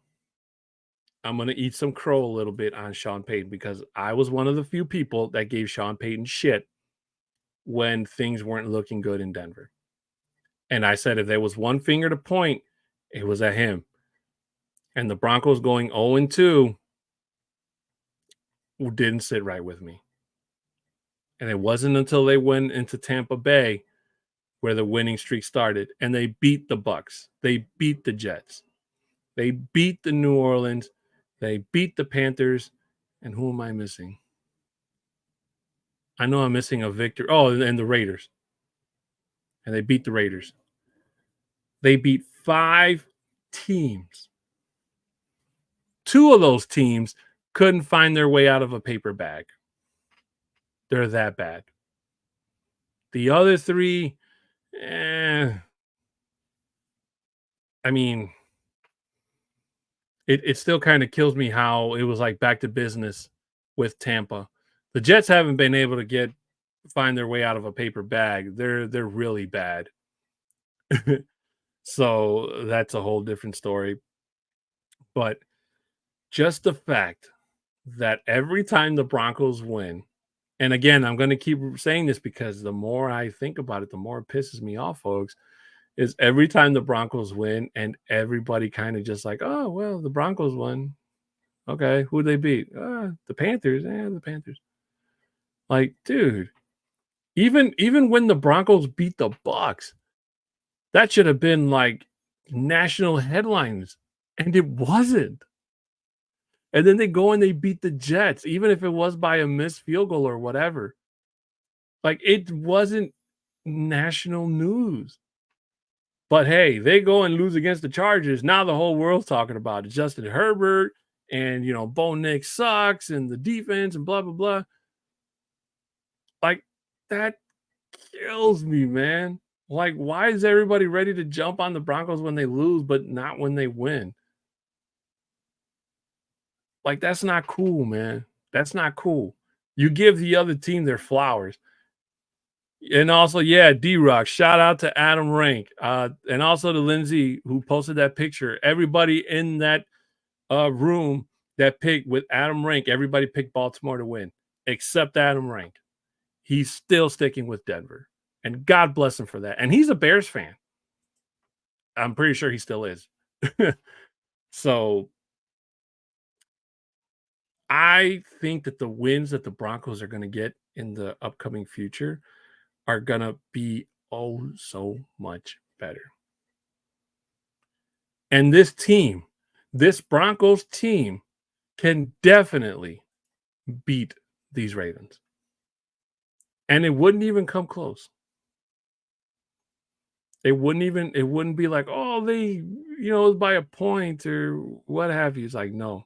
I'm going to eat some crow a little bit on Sean Payton because I was one of the few people that gave Sean Payton shit when things weren't looking good in Denver. And I said if there was one finger to point, it was at him. And the Broncos going 0-2 didn't sit right with me. And it wasn't until they went into Tampa Bay where the winning streak started, and they beat the Bucks. They beat the Jets. They beat the New Orleans. They beat the Panthers. And who am I missing? I know I'm missing a victory. Oh, and the Raiders. And they beat the Raiders. They beat 5 teams. 2 of those teams couldn't find their way out of a paper bag. They're that bad. The other 3, I mean, it still kind of kills me how it was like back to business with Tampa. The Jets haven't been able to find their way out of a paper bag. They're really bad. So that's a whole different story. But just the fact that every time the Broncos win, and again, I'm going to keep saying this because the more I think about it, the more it pisses me off, folks, is every time the Broncos win and everybody kind of just like, oh, well, the Broncos won. Okay, who they beat? The Panthers. The Panthers. Like, dude, even when the Broncos beat the Bucks, that should have been like national headlines, and it wasn't. And then they go and they beat the Jets, even if it was by a missed field goal or whatever. Like, it wasn't national news. But hey, they go and lose against the Chargers. Now the whole world's talking about it. Justin Herbert and Bo Nick sucks and the defense and blah blah blah. Like, that kills me, man. Like, why is everybody ready to jump on the Broncos when they lose, but not when they win? Like, that's not cool, man. That's not cool. You give the other team their flowers. And also, yeah, D-Rock, shout out to Adam Rank. And also to Lindsay, who posted that picture. Everybody in that room that picked with Adam Rank, everybody picked Baltimore to win, except Adam Rank. He's still sticking with Denver. And God bless him for that. And he's a Bears fan. I'm pretty sure he still is. So I think that the wins that the Broncos are going to get in the upcoming future are going to be oh so much better. And this Broncos team can definitely beat these Ravens. And it wouldn't even come close. It wouldn't be like, oh, it was by a point or what have you. It's like, no,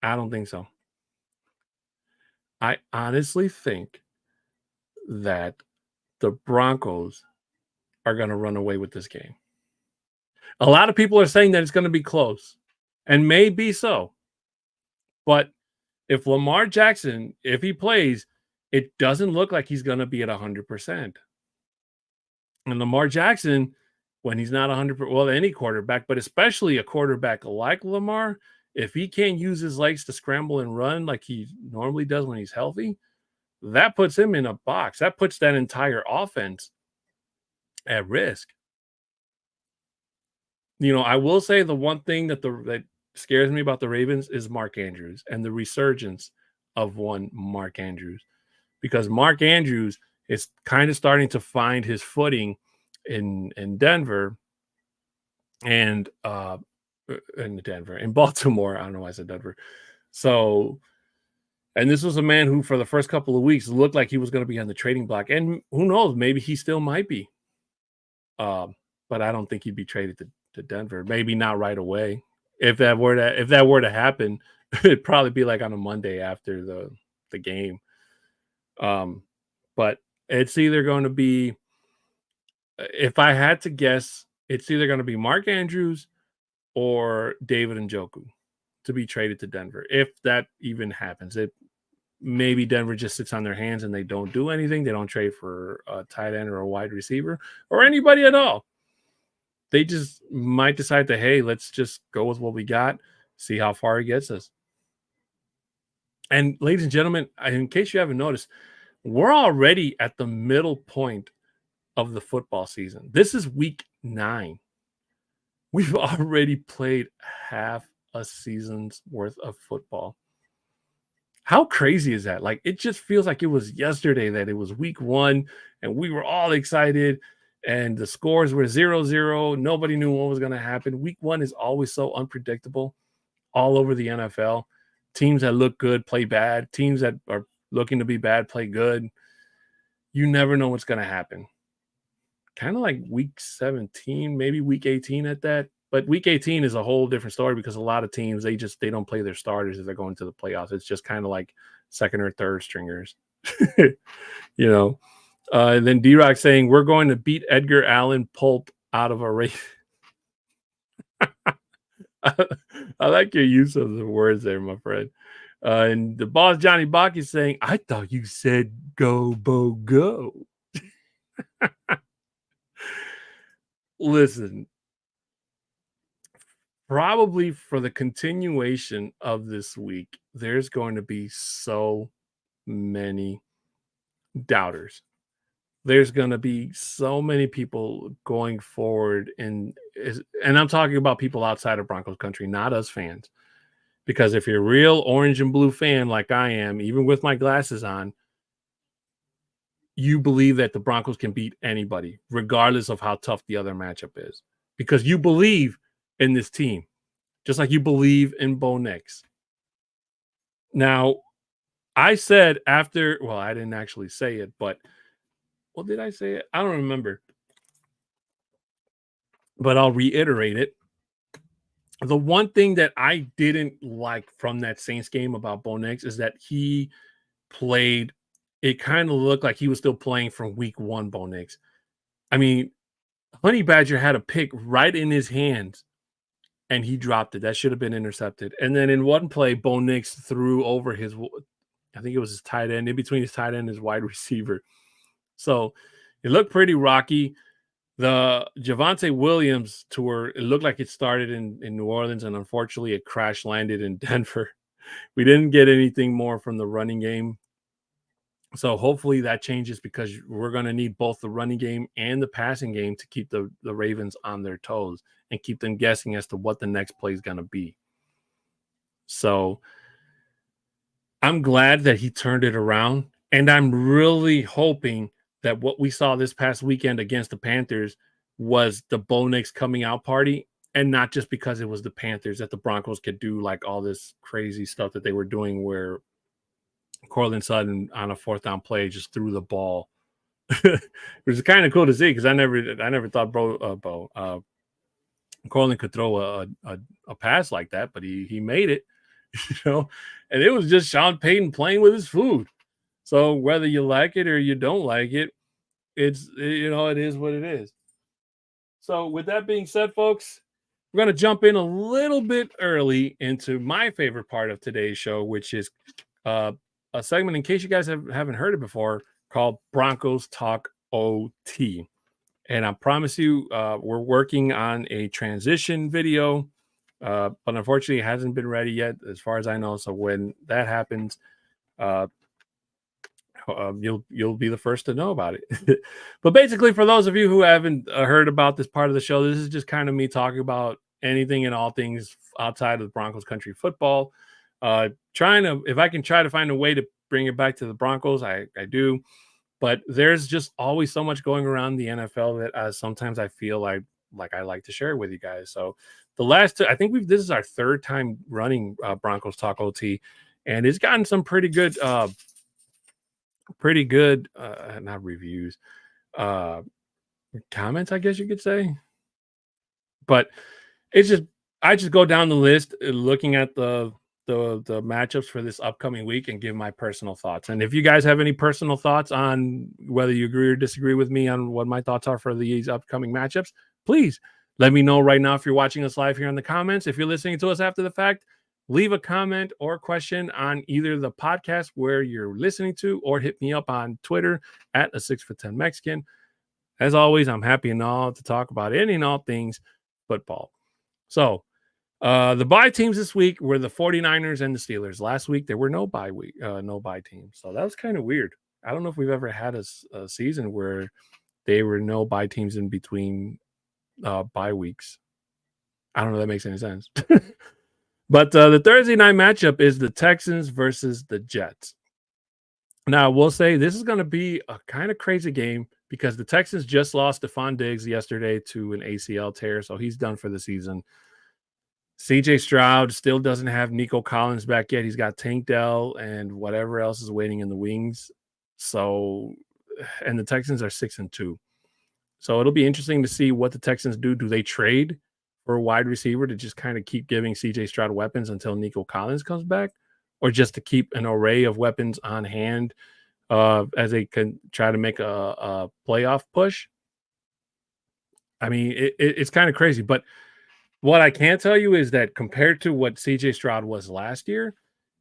I don't think so. I honestly think that the Broncos are going to run away with this game. A lot of people are saying that it's going to be close, and may be so. But if Lamar Jackson, if he plays, it doesn't look like he's going to be at 100%. And Lamar Jackson, when he's not 100%, well, any quarterback, but especially a quarterback like Lamar, if he can't use his legs to scramble and run like he normally does when he's healthy, that puts him in a box. That puts that entire offense at risk. I will say the one thing that scares me about the Ravens is Mark Andrews and the resurgence of one Mark Andrews, because Mark Andrews is kind of starting to find his footing in Denver and in Baltimore. I don't know why I said Denver. So, and this was a man who, for the first couple of weeks, looked like he was going to be on the trading block, and who knows, maybe he still might be. But I don't think he'd be traded to Denver. Maybe not right away. If that were to happen, it'd probably be like on a Monday after the game. But it's either going to be, if I had to guess, it's either going to be Mark Andrews or David Njoku to be traded to Denver. If that even happens, maybe Denver just sits on their hands and they don't do anything. They don't trade for a tight end or a wide receiver or anybody at all. They just might decide that, hey, let's just go with what we got, see how far it gets us. And ladies and gentlemen, in case you haven't noticed, we're already at the middle point of the football season. This is week 9. We've already played half a season's worth of football. How crazy is that? Like, it just feels like it was yesterday that it was week 1 and we were all excited and the scores were 0-0. Nobody knew what was going to happen. Week 1 is always so unpredictable all over the NFL. Teams that look good play bad. Teams that are looking to be bad play good. You never know what's going to happen. Kind of like week 17, maybe week 18 at that. But week 18 is a whole different story because a lot of teams, they don't play their starters as they're going to the playoffs. It's just kind of like second or third stringers, And then D-Rock saying, we're going to beat Edgar Allan Pope out of a race. I like your use of the words there, my friend. And the boss Johnny Bach is saying, "I thought you said go Bo go." Listen, probably for the continuation of this week, there's going to be so many doubters. There's going to be so many people going forward, and I'm talking about people outside of Broncos country, not us fans. Because if you're a real orange and blue fan like I am, even with my glasses on, you believe that the Broncos can beat anybody, regardless of how tough the other matchup is. Because you believe in this team, just like you believe in Bo Nix. Now, I said after, well, I didn't actually say it, but well, did I say it? I don't remember, but I'll reiterate it. The one thing that I didn't like from that Saints game about Bo Nix is that he played, it kind of looked like he was still playing from week one, Bo Nix. I mean, Honey Badger had a pick right in his hands and he dropped it. That should have been intercepted. And then in one play, Bo Nix threw over his, I think it was his tight end, in between his tight end and his wide receiver. So it looked pretty rocky. The Javonte Williams tour, it looked like it started in New Orleans, and unfortunately it crash landed in Denver. We didn't get anything more from the running game. So hopefully that changes because we're going to need both the running game and the passing game to keep the Ravens on their toes and keep them guessing as to what the next play is going to be. So I'm glad that he turned it around. And I'm really hoping that what we saw this past weekend against the Panthers was the Bo Nix coming out party, and not just because it was the Panthers, that the Broncos could do like all this crazy stuff that they were doing where Cortland Sutton on a fourth down play just threw the ball. It was kind of cool to see because I never thought Cortland could throw a pass like that, but he made it, and it was just Sean Payton playing with his food. So whether you like it or you don't like it, it is what it is. So with that being said, folks, we're going to jump in a little bit early into my favorite part of today's show, which is a segment, in case you guys haven't heard it before, called Broncos Talk OT. And I promise you, we're working on a transition video, but unfortunately it hasn't been ready yet as far as I know. So when that happens, you'll be the first to know about it. But basically, for those of you who haven't heard about this part of the show, this is just kind of me talking about anything and all things outside of the Broncos country football. If I can try to find a way to bring it back to the Broncos, I do. But there's just always so much going around the NFL that sometimes I feel like I like to share with you guys. So the last two, I think this is our third time running Broncos Talk OT, and it's gotten some pretty good not reviews, comments, I guess you could say. But I just go down the list looking at the matchups for this upcoming week and give my personal thoughts. And if you guys have any personal thoughts on whether you agree or disagree with me on what my thoughts are for these upcoming matchups, please let me know right now. If you're watching us live here in the comments, if you're listening to us after the fact, leave a comment or question on either the podcast where you're listening to, or hit me up on Twitter at a 6'10" Mexican. As always, I'm happy and all to talk about any and all things football. So the bye teams this week were the 49ers and the Steelers. Last week there were no bye teams. So that was kind of weird. I don't know if we've ever had a season where there were no bye teams in between bye weeks. I don't know if that makes any sense. But the Thursday night matchup is the Texans versus the Jets. Now, I will say this is going to be a kind of crazy game because the Texans just lost Stephon Diggs yesterday to an ACL tear, so he's done for the season. CJ Stroud still doesn't have Nico Collins back yet. He's got Tank Dell and whatever else is waiting in the wings. So, and the Texans are 6-2. So it'll be interesting to see what the Texans do. Do they trade for a wide receiver to just kind of keep giving CJ Stroud weapons until Nico Collins comes back, or just to keep an array of weapons on hand as they can try to make a playoff push? I mean, it's kind of crazy. But What I can tell you is that compared to what CJ Stroud was last year,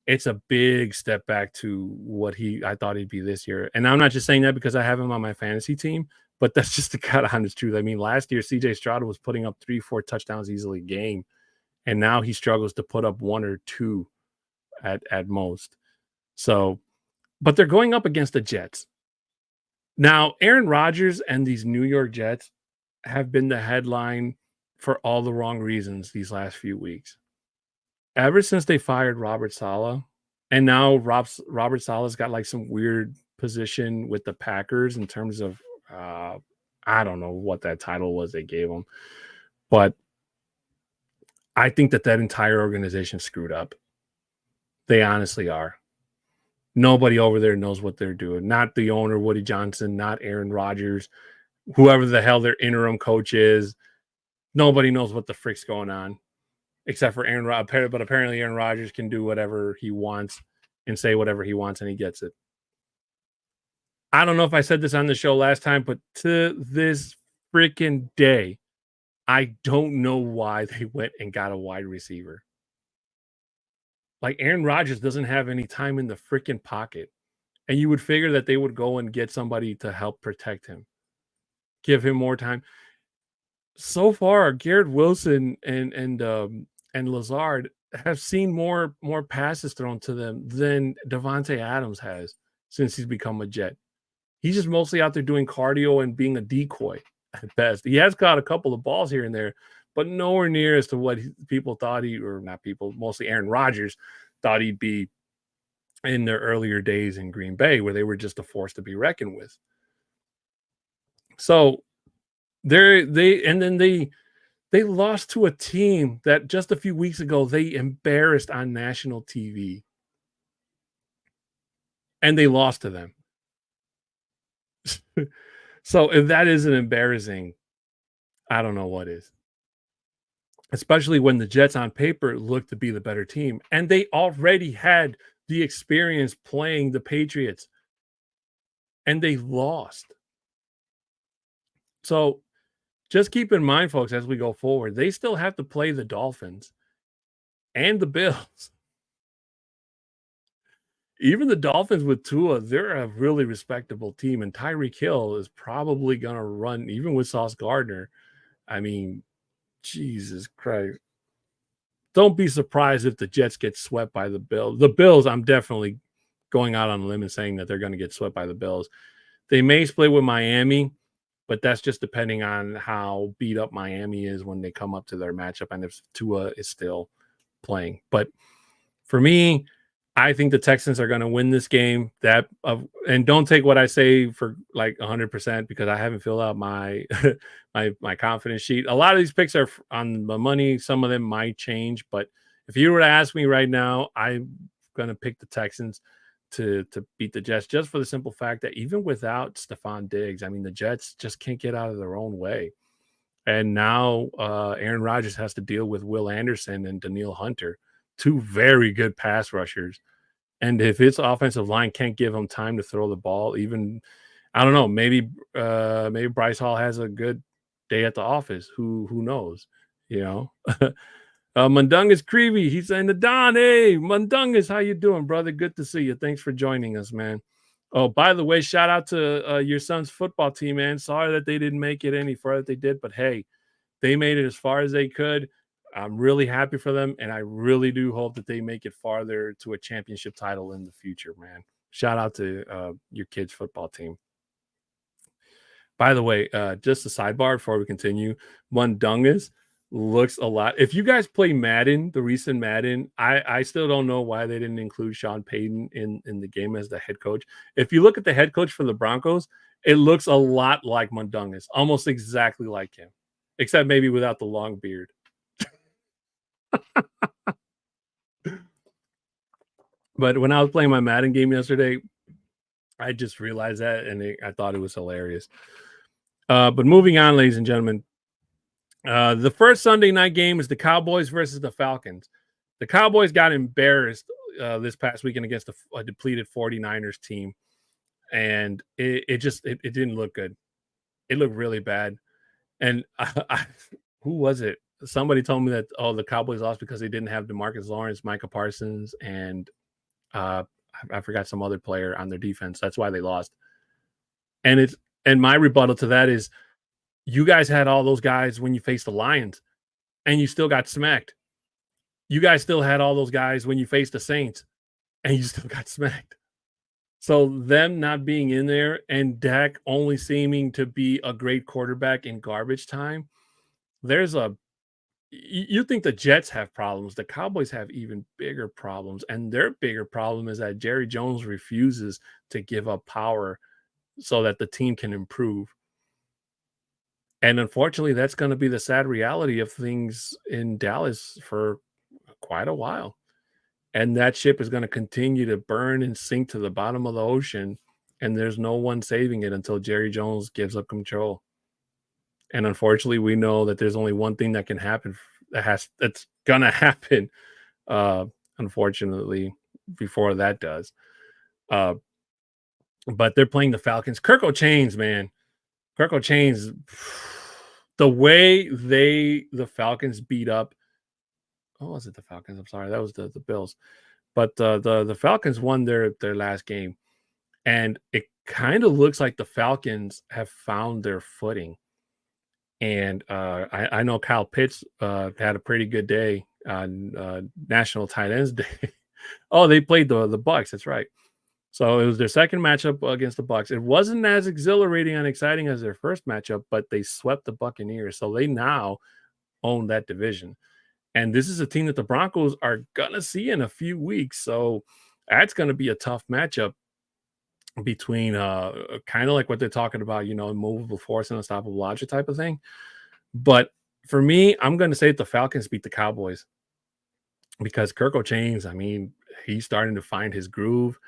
it's a big step back to what I thought he'd be this year. And I'm not just saying that because I have him on my fantasy team, but that's just the kind of honest truth. I mean, last year CJ Stroud was putting up 3-4 touchdowns easily a game, and now he struggles to put up 1 or 2 at most. So, but they're going up against the Jets. Now, Aaron Rodgers and these New York Jets have been the headline for all the wrong reasons these last few weeks. Ever since they fired Robert Saleh, and now Robert Saleh's got like some weird position with the Packers in terms of I don't know what that title was they gave him, but I think that entire organization screwed up. They honestly are. Nobody over there knows what they're doing. Not the owner, Woody Johnson, not Aaron Rodgers, whoever the hell their interim coach is. Nobody knows what the frick's going on, except for Aaron Rodgers. But apparently Aaron Rodgers can do whatever he wants and say whatever he wants, and he gets it. I don't know if I said this on the show last time, but to this freaking day, I don't know why they went and got a wide receiver. Like, Aaron Rodgers doesn't have any time in the freaking pocket, and you would figure that they would go and get somebody to help protect him, give him more time. So far, Garrett Wilson and Lazard have seen more passes thrown to them than Devontae Adams has since he's become a Jet. He's just mostly out there doing cardio and being a decoy at best. He has got a couple of balls here and there, but nowhere near as to what people thought or not people, mostly Aaron Rodgers thought he'd be in their earlier days in Green Bay, where they were just a force to be reckoned with. So they lost to a team that just a few weeks ago they embarrassed on national TV. And they lost to them. So if that isn't embarrassing, I don't know what is. Especially when the Jets on paper look to be the better team. And they already had the experience playing the Patriots. And they lost. So just keep in mind, folks, as we go forward, they still have to play the Dolphins and the Bills. Even the Dolphins with Tua, they're a really respectable team, and Tyreek Hill is probably going to run, even with Sauce Gardner. I mean, Jesus Christ. Don't be surprised if the Jets get swept by the Bills. The Bills, I'm definitely going out on a limb and saying that they're going to get swept by the Bills. They may split with Miami, but that's just depending on how beat up Miami is when they come up to their matchup and if Tua is still playing. But for me, I think the Texans are going to win this game. And don't take what I say for like 100% because I haven't filled out my my confidence sheet. A lot of these picks are on the money. Some of them might change, but if you were to ask me right now, I'm going to pick the Texans to beat the Jets just for the simple fact that even without Stephon Diggs, I mean, the Jets just can't get out of their own way. And now Aaron Rodgers has to deal with Will Anderson and Danielle Hunter, two very good pass rushers. And if his offensive line can't give him time to throw the ball, even I don't know, maybe Bryce Hall has a good day at the office. Who knows? You know. Mundungus Creevy, he's saying the Don. Hey, Mundungus, how you doing, brother? Good to see you. Thanks for joining us, man. Oh, by the way, shout out to your son's football team, man. Sorry that they didn't make it any further they did, but hey, they made it as far as they could. I'm really happy for them, and I really do hope that they make it farther to a championship title in the future, man. Shout out to your kids' football team. By the way, just a sidebar before we continue, Mundungus looks a lot. If you guys play Madden, the recent Madden, I still don't know why they didn't include Sean Payton in the game as the head coach. If you look at the head coach for the Broncos, it looks a lot like Mundungus, almost exactly like him, except maybe without the long beard. But when I was playing my Madden game yesterday, I just realized that, and I thought it was hilarious. But moving on, ladies and gentlemen, the first Sunday night game is the Cowboys versus the Falcons. The Cowboys got embarrassed this past weekend against a depleted 49ers team, and it didn't look good. It looked really bad. And who was it? somebody told me that, oh, the Cowboys lost because they didn't have DeMarcus Lawrence, Micah Parsons, and uh, I forgot some other player on their defense. That's why they lost. And it's and my rebuttal to that is, you guys had all those guys when you faced the Lions, and you still got smacked. You guys still had all those guys when you faced the Saints, and you still got smacked. So them not being in there and Dak only seeming to be a great quarterback in garbage time, there's a you think the Jets have problems. The Cowboys have even bigger problems, and their bigger problem is that Jerry Jones refuses to give up power so that the team can improve. And unfortunately, that's going to be the sad reality of things in Dallas for quite a while. And that ship is going to continue to burn and sink to the bottom of the ocean. And there's no one saving it until Jerry Jones gives up control. And unfortunately, we know that there's only one thing that can happen that's gonna happen, uh, unfortunately, before that does. Uh, but they're playing the Falcons. Kirk Chains, man. Kirk Chains, the way the Falcons beat up. Oh, was it the Falcons? I'm sorry, that was the Bills. But the Falcons won their last game, and it kind of looks like the Falcons have found their footing. And I know Kyle Pitts had a pretty good day on National Tight Ends Day. Oh, they played the Bucks. That's right. So it was their second matchup against the Bucks. It wasn't as exhilarating and exciting as their first matchup, but they swept the Buccaneers. So they now own that division. And this is a team that the Broncos are gonna see in a few weeks. So that's gonna be a tough matchup between kind of like what they're talking about, immovable force and unstoppable logic type of thing. But for me, I'm going to say the Falcons beat the Cowboys because Kirk Chains, I mean, he's starting to find his groove.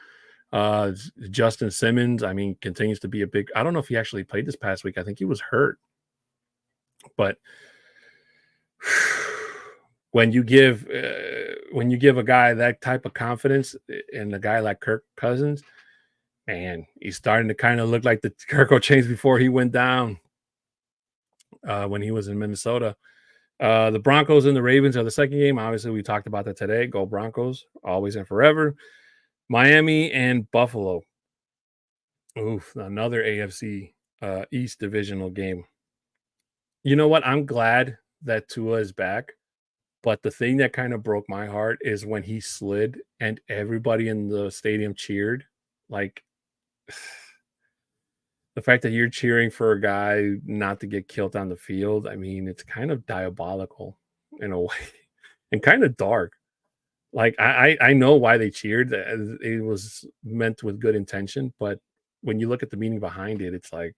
Justin Simmons, I mean, continues to be a big. I don't know if he actually played this past week. I think he was hurt. But when you give a guy that type of confidence and a guy like Kirk Cousins, man, he's starting to kind of look like the Kirk Chains before he went down when he was in Minnesota. The Broncos and the Ravens are the second game. Obviously, we talked about that today. Go Broncos, always and forever. Miami and Buffalo. Oof, another AFC East divisional game. You know what? I'm glad that Tua is back. But the thing that kind of broke my heart is when he slid and everybody in the stadium cheered. Like, the fact that you're cheering for a guy not to get killed on the field, I mean, it's kind of diabolical in a way and kind of dark. Like, I know why they cheered. It was meant with good intention, but when you look at the meaning behind it, it's like,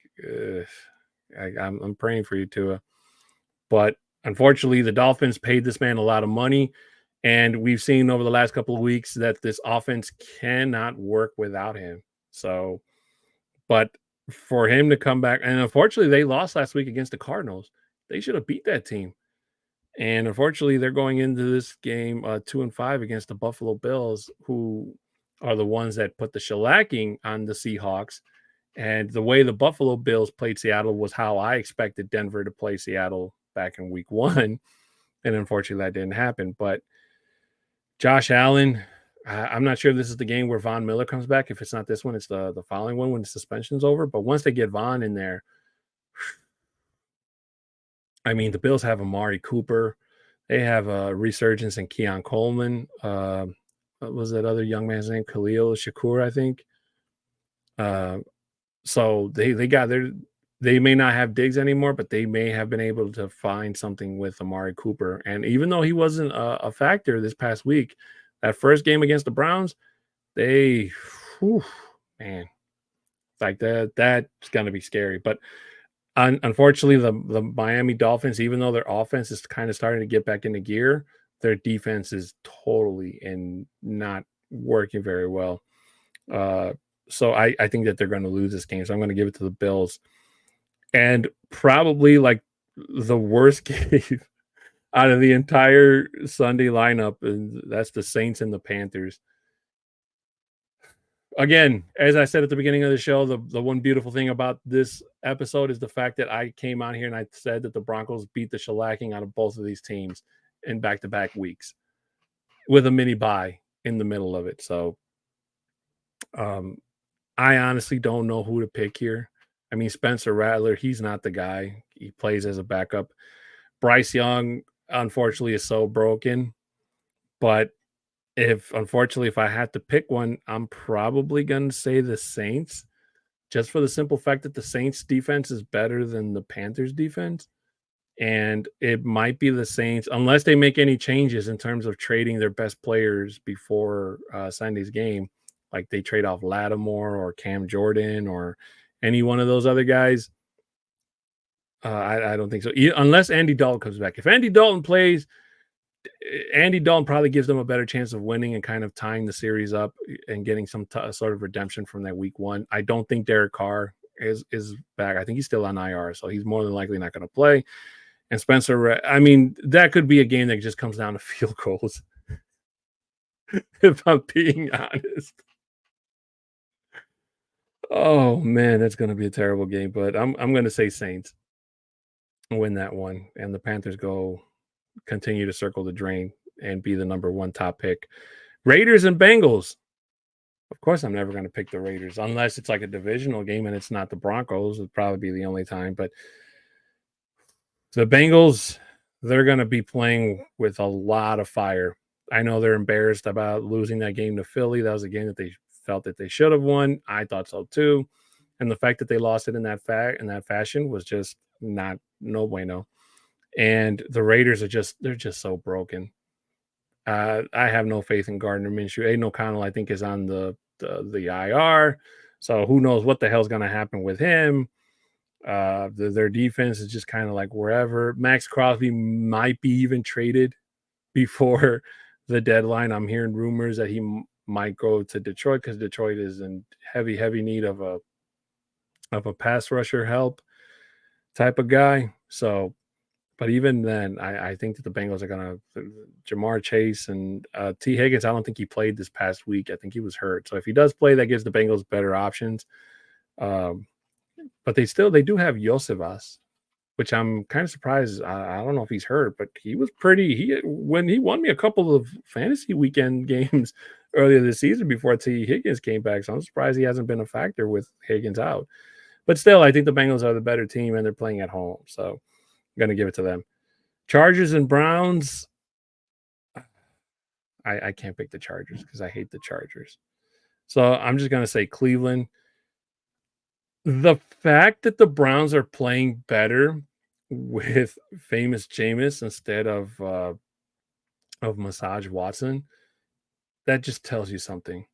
I'm praying for you, Tua. But unfortunately, the Dolphins paid this man a lot of money, and we've seen over the last couple of weeks that this offense cannot work without him. So, but for him to come back, and unfortunately, they lost last week against the Cardinals. They should have beat that team. And unfortunately, they're going into this game 2-5 against the Buffalo Bills, who are the ones that put the shellacking on the Seahawks. And the way the Buffalo Bills played Seattle was how I expected Denver to play Seattle back in week 1. And unfortunately, that didn't happen. But Josh Allen, I'm not sure if this is the game where Von Miller comes back. If it's not this one, it's the following one when the suspension's over. But once they get Von in there, I mean, the Bills have Amari Cooper. They have a resurgence in Keon Coleman. What was that other young man's name? Khalil Shakur, I think. So they may not have Diggs anymore, but they may have been able to find something with Amari Cooper. And even though he wasn't a factor this past week, that first game against the Browns, man, like that's going to be scary. But unfortunately, the Miami Dolphins, even though their offense is kind of starting to get back into gear, their defense is totally and not working very well. So I think that they're going to lose this game. So I'm going to give it to the Bills. And probably like the worst game out of the entire Sunday lineup, and that's the Saints and the Panthers. Again, as I said at the beginning of the show, the one beautiful thing about this episode is the fact that I came on here and I said that the Broncos beat the shellacking out of both of these teams in back-to-back weeks with a mini bye in the middle of it. So um, I honestly don't know who to pick here. I mean, Spencer Rattler, he's not the guy. He plays as a backup. Bryce Young, unfortunately, is so broken. But if I had to pick one, I'm probably going to say the Saints, just for the simple fact that the Saints defense is better than the Panthers defense. And it might be the Saints, unless they make any changes in terms of trading their best players before Sunday's game, like they trade off Lattimore or Cam Jordan or any one of those other guys. I don't think so. Unless Andy Dalton comes back. If Andy Dalton plays, Andy Dalton probably gives them a better chance of winning and kind of tying the series up and getting some sort of redemption from that week one. I don't think Derek Carr is back. I think he's still on IR, so he's more than likely not going to play. And Spencer, I mean, that could be a game that just comes down to field goals, if I'm being honest. Oh man, that's going to be a terrible game. But I'm going to say Saints win that one, and the Panthers continue to circle the drain and be the number one top pick. Raiders and Bengals. Of course, I'm never going to pick the Raiders unless it's like a divisional game and it's not the Broncos. It'd probably be the only time. But the Bengals, they're going to be playing with a lot of fire. I know they're embarrassed about losing that game to Philly. That was a game that they felt that they should have won. I thought so too. And the fact that they lost it in that fashion was just no bueno. And the Raiders they're just so broken. I have no faith in Gardner Minshew. Aiden O'Connell, I think, is on the IR. So who knows what the hell's going to happen with him. Their defense is just kind of like wherever. Max Crosby might be even traded before the deadline. I'm hearing rumors that he might go to Detroit because Detroit is in heavy need of a pass rusher help type of guy. So, but even then, I think that the Bengals are going to Jamar Chase and T. Higgins. I don't think he played this past week. I think he was hurt. So if he does play, that gives the Bengals better options. But they do have Yosevas, which I'm kind of surprised. I don't know if he's hurt, but he was when he won me a couple of fantasy weekend games earlier this season before T. Higgins came back. So I'm surprised he hasn't been a factor with Higgins out. But still, I think the Bengals are the better team and they're playing at home. So I'm going to give it to them. Chargers and Browns. I can't pick the Chargers because I hate the Chargers. So I'm just going to say Cleveland. The fact that the Browns are playing better with famous Jameis instead of Massage Watson, that just tells you something.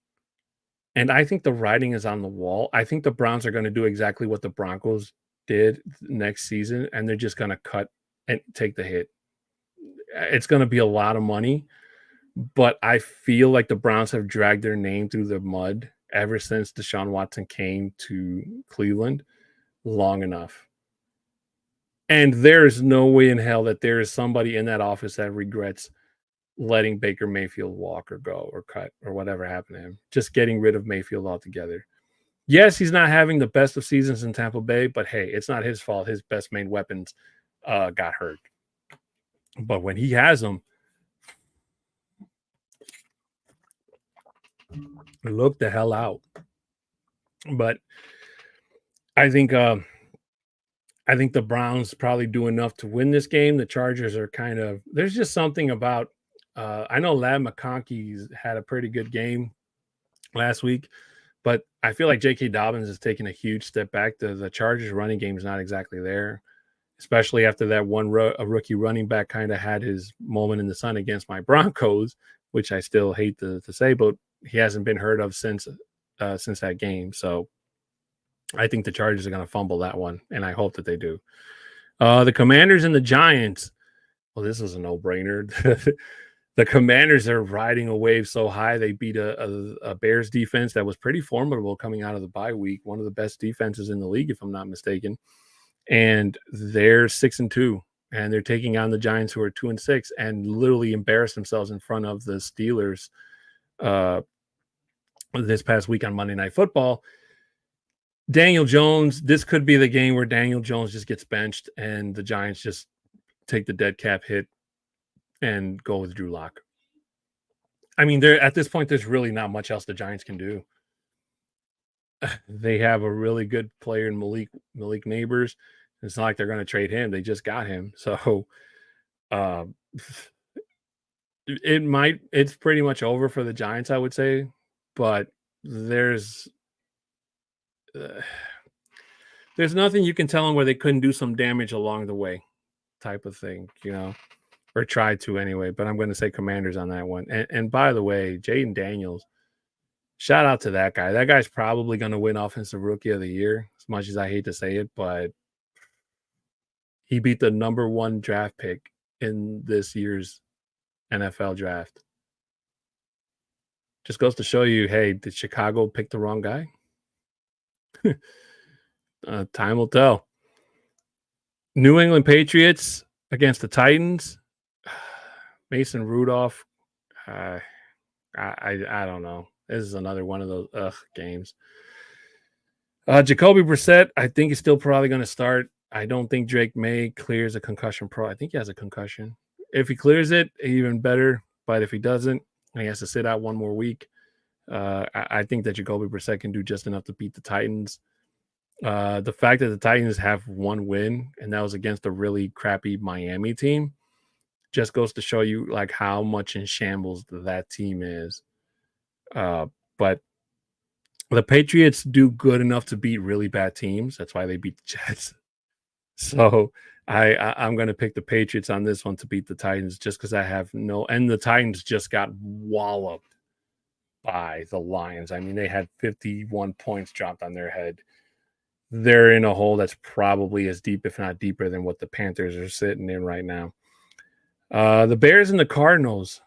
And I think the writing is on the wall. I think the Browns are going to do exactly what the Broncos did next season, and they're just going to cut and take the hit. It's going to be a lot of money, but I feel like the Browns have dragged their name through the mud ever since Deshaun Watson came to Cleveland long enough. And there is no way in hell that there is somebody in that office that regrets letting Baker Mayfield walk or go or cut or whatever happened to him. Just getting rid of Mayfield altogether. Yes, he's not having the best of seasons in Tampa Bay, but hey, it's not his fault. His best main weapons got hurt. But when he has them, look the hell out. But I think the Browns probably do enough to win this game. The Chargers are there's just something about I know Ladd McConkey's had a pretty good game last week, but I feel like J.K. Dobbins is taking a huge step back. The Chargers running game is not exactly there, especially after that one a rookie running back kind of had his moment in the sun against my Broncos, which I still hate to say, but he hasn't been heard of since that game. So I think the Chargers are going to fumble that one, and I hope that they do. The Commanders and the Giants. Well, this is a no-brainer. The Commanders are riding a wave so high. They beat a Bears defense that was pretty formidable coming out of the bye week, one of the best defenses in the league, if I'm not mistaken. And they're 6-2, and they're taking on the Giants, who are 2-6, and literally embarrassed themselves in front of the Steelers this past week on Monday Night Football. Daniel Jones, this could be the game where Daniel Jones just gets benched and the Giants just take the dead cap hit and go with Drew Lock. I mean, there at this point, there's really not much else the Giants can do. They have a really good player in Malik Neighbors. It's not like they're going to trade him. They just got him. So it's pretty much over for the Giants, I would say. But there's nothing you can tell them where they couldn't do some damage along the way type of thing, or try to anyway. But I'm going to say Commanders on that one. And by the way, Jaden Daniels, shout out to that guy. That guy's probably going to win Offensive Rookie of the Year, as much as I hate to say it, but he beat the number 1 draft pick in this year's NFL draft. Just goes to show you, hey, did Chicago pick the wrong guy? Time will tell. New England Patriots against the Titans. Mason Rudolph. I don't know. This is another one of those games. Jacoby Brissett, I think, is still probably going to start. I don't think Drake May clears a concussion pro. I think he has a concussion. If he clears it, even better. But if he doesn't, and he has to sit out one more week, I think that Jacoby Brissett can do just enough to beat the Titans. The fact that the Titans have one win, and that was against a really crappy Miami team, just goes to show you like how much in shambles that team is. But the Patriots do good enough to beat really bad teams. That's why they beat the Jets. So I'm going to pick the Patriots on this one to beat the Titans, just because I have and the Titans just got walloped by the Lions. I mean, they had 51 points dropped on their head. They're in a hole that's probably as deep, if not deeper, than what the Panthers are sitting in right now. The Bears and the Cardinals.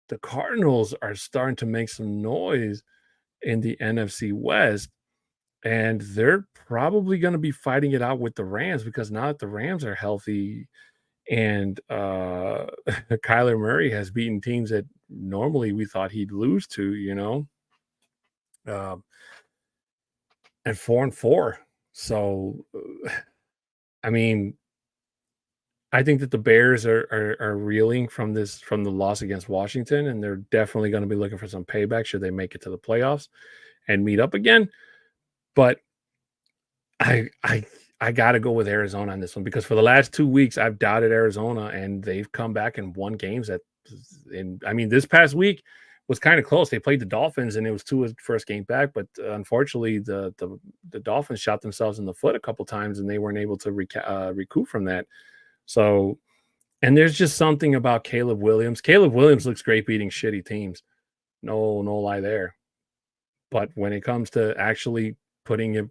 The Cardinals are starting to make some noise in the NFC West, and they're probably going to be fighting it out with the Rams, because now that the Rams are healthy and Kyler Murray has beaten teams that normally we thought he'd lose to, and 4-4. So, I mean, I think that the Bears are reeling from the loss against Washington, and they're definitely going to be looking for some payback should they make it to the playoffs and meet up again. But I got to go with Arizona on this one, because for the last 2 weeks I've doubted Arizona, and they've come back and won games this past week was kind of close. They played the Dolphins, and it was Tua's first game back, but unfortunately the Dolphins shot themselves in the foot a couple times, and they weren't able to recoup from that. So, and there's just something about Caleb Williams. Caleb Williams looks great beating shitty teams. No lie there. But when it comes to actually put the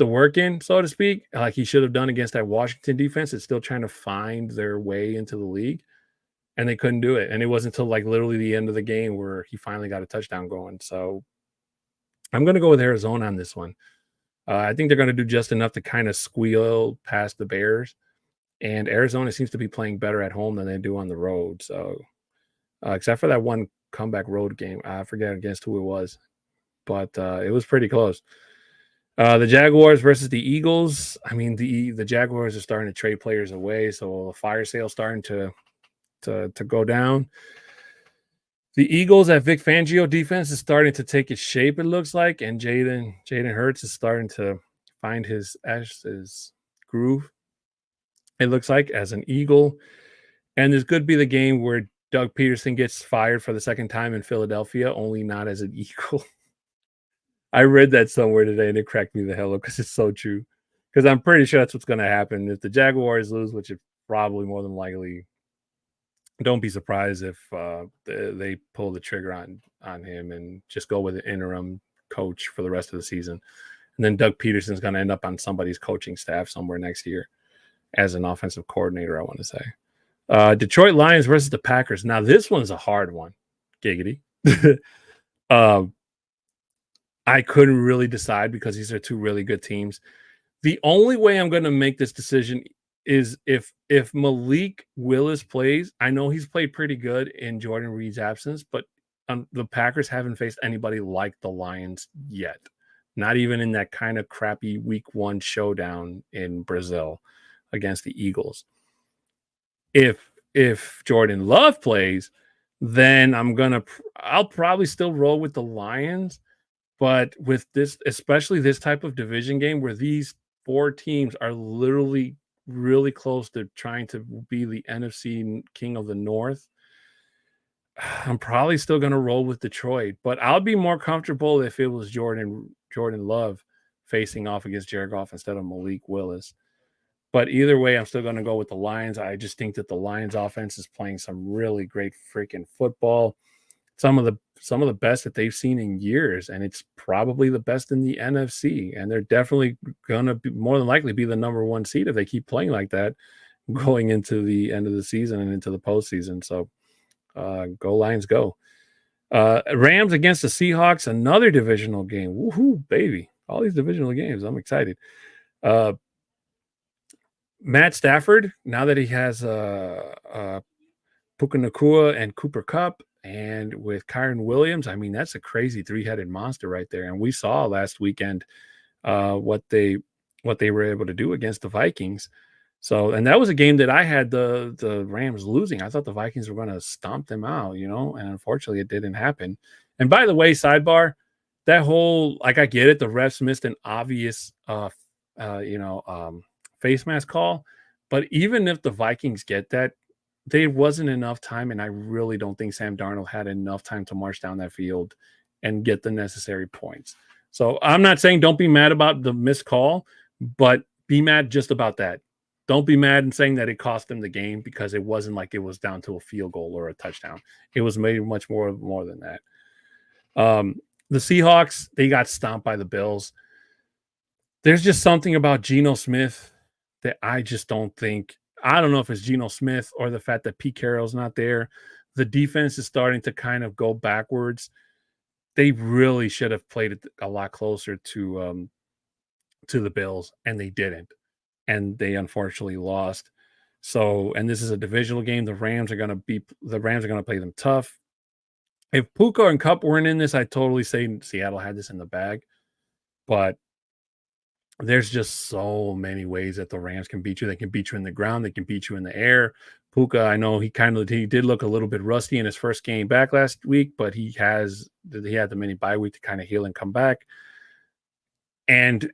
work in, so to speak, like he should have done against that Washington defense, it's still trying to find their way into the league, and they couldn't do it. And it wasn't until like literally the end of the game where he finally got a touchdown going. So I'm going to go with Arizona on this one. I think they're going to do just enough to kind of squeal past the Bears, and Arizona seems to be playing better at home than they do on the road. So, except for that one comeback road game, I forget against who it was, but it was pretty close. The Jaguars versus the Eagles. I mean, the Jaguars are starting to trade players away, so the fire sale starting to go down. The Eagles at Vic Fangio defense is starting to take its shape, it looks like, and Jalen Hurts is starting to find his groove, it looks like, as an Eagle. And this could be the game where Doug Peterson gets fired for the second time in Philadelphia, only not as an Eagle. I read that somewhere today, and it cracked me the hell up, because it's so true. Because I'm pretty sure that's what's going to happen. If the Jaguars lose, which is probably more than likely, don't be surprised if they pull the trigger on him and just go with an interim coach for the rest of the season. And then Doug Peterson's going to end up on somebody's coaching staff somewhere next year as an offensive coordinator, I want to say. Detroit Lions versus the Packers. Now, this one's a hard one. Giggity. I couldn't really decide, because these are two really good teams. The only way I'm going to make this decision is if Malik Willis plays. I know he's played pretty good in Jordan Reed's absence, but the Packers haven't faced anybody like the Lions yet. Not even in that kind of crappy week 1 showdown in Brazil against the Eagles. If Jordan Love plays, then I'll probably still roll with the Lions, but with this, especially this type of division game where these 4 teams are literally really close to trying to be the NFC king of the North, I'm probably still gonna roll with Detroit, but I'll be more comfortable if it was Jordan Love facing off against Jared Goff instead of Malik Willis. But either way, I'm still gonna go with the Lions. I just think that the Lions offense is playing some really great freaking football. Some of the best that they've seen in years, and it's probably the best in the NFC. And they're definitely gonna be more than likely be the number 1 seed if they keep playing like that going into the end of the season and into the postseason. So go Lions, go. Rams against the Seahawks, another divisional game. Woohoo, baby. All these divisional games. I'm excited. Matt Stafford, now that he has Puka Nacua and Cooper Kupp, and with Kyron Williams, I mean, that's a crazy 3-headed monster right there. And we saw last weekend what they were able to do against the Vikings. So, and that was a game that I had the Rams losing. I thought the Vikings were going to stomp them out, and unfortunately it didn't happen. And by the way, sidebar, that whole, like, I get it, the refs missed an obvious face mask call, but even if the Vikings get that, there wasn't enough time, and I really don't think Sam Darnold had enough time to march down that field and get the necessary points. So I'm not saying don't be mad about the missed call, but be mad just about that. Don't be mad and saying that it cost them the game, because it wasn't like it was down to a field goal or a touchdown. It was maybe much more than that. The Seahawks, they got stomped by the Bills. There's just something about Geno Smith that I just don't think. I don't know if it's Geno Smith or the fact that Pete Carroll's not there. The defense is starting to kind of go backwards. They really should have played it a lot closer to the Bills, and they didn't. And they unfortunately lost. So, and this is a divisional game. The Rams are going to play them tough. If Puka and Kupp weren't in this, I'd totally say Seattle had this in the bag. But there's just so many ways that the Rams can beat you. They can beat you in the ground. They can beat you in the air. Puka, I know he did look a little bit rusty in his first game back last week, but he had the mini bye week to kind of heal and come back. And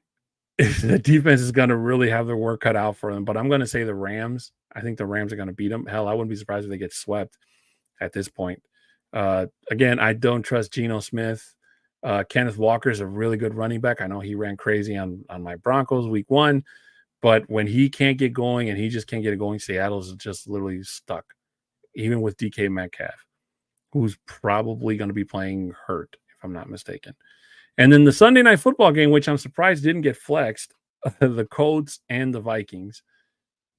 the defense is going to really have their work cut out for them. But I'm going to say the Rams. I think the Rams are going to beat them. Hell, I wouldn't be surprised if they get swept at this point. Again, I don't trust Geno Smith. Kenneth Walker is a really good running back. I know he ran crazy on my Broncos week 1, but when he can't get going and he just can't get it going, Seattle's just literally stuck, even with DK Metcalf, who's probably going to be playing hurt, if I'm not mistaken. And then the Sunday night football game, which I'm surprised didn't get flexed, the Colts and the Vikings.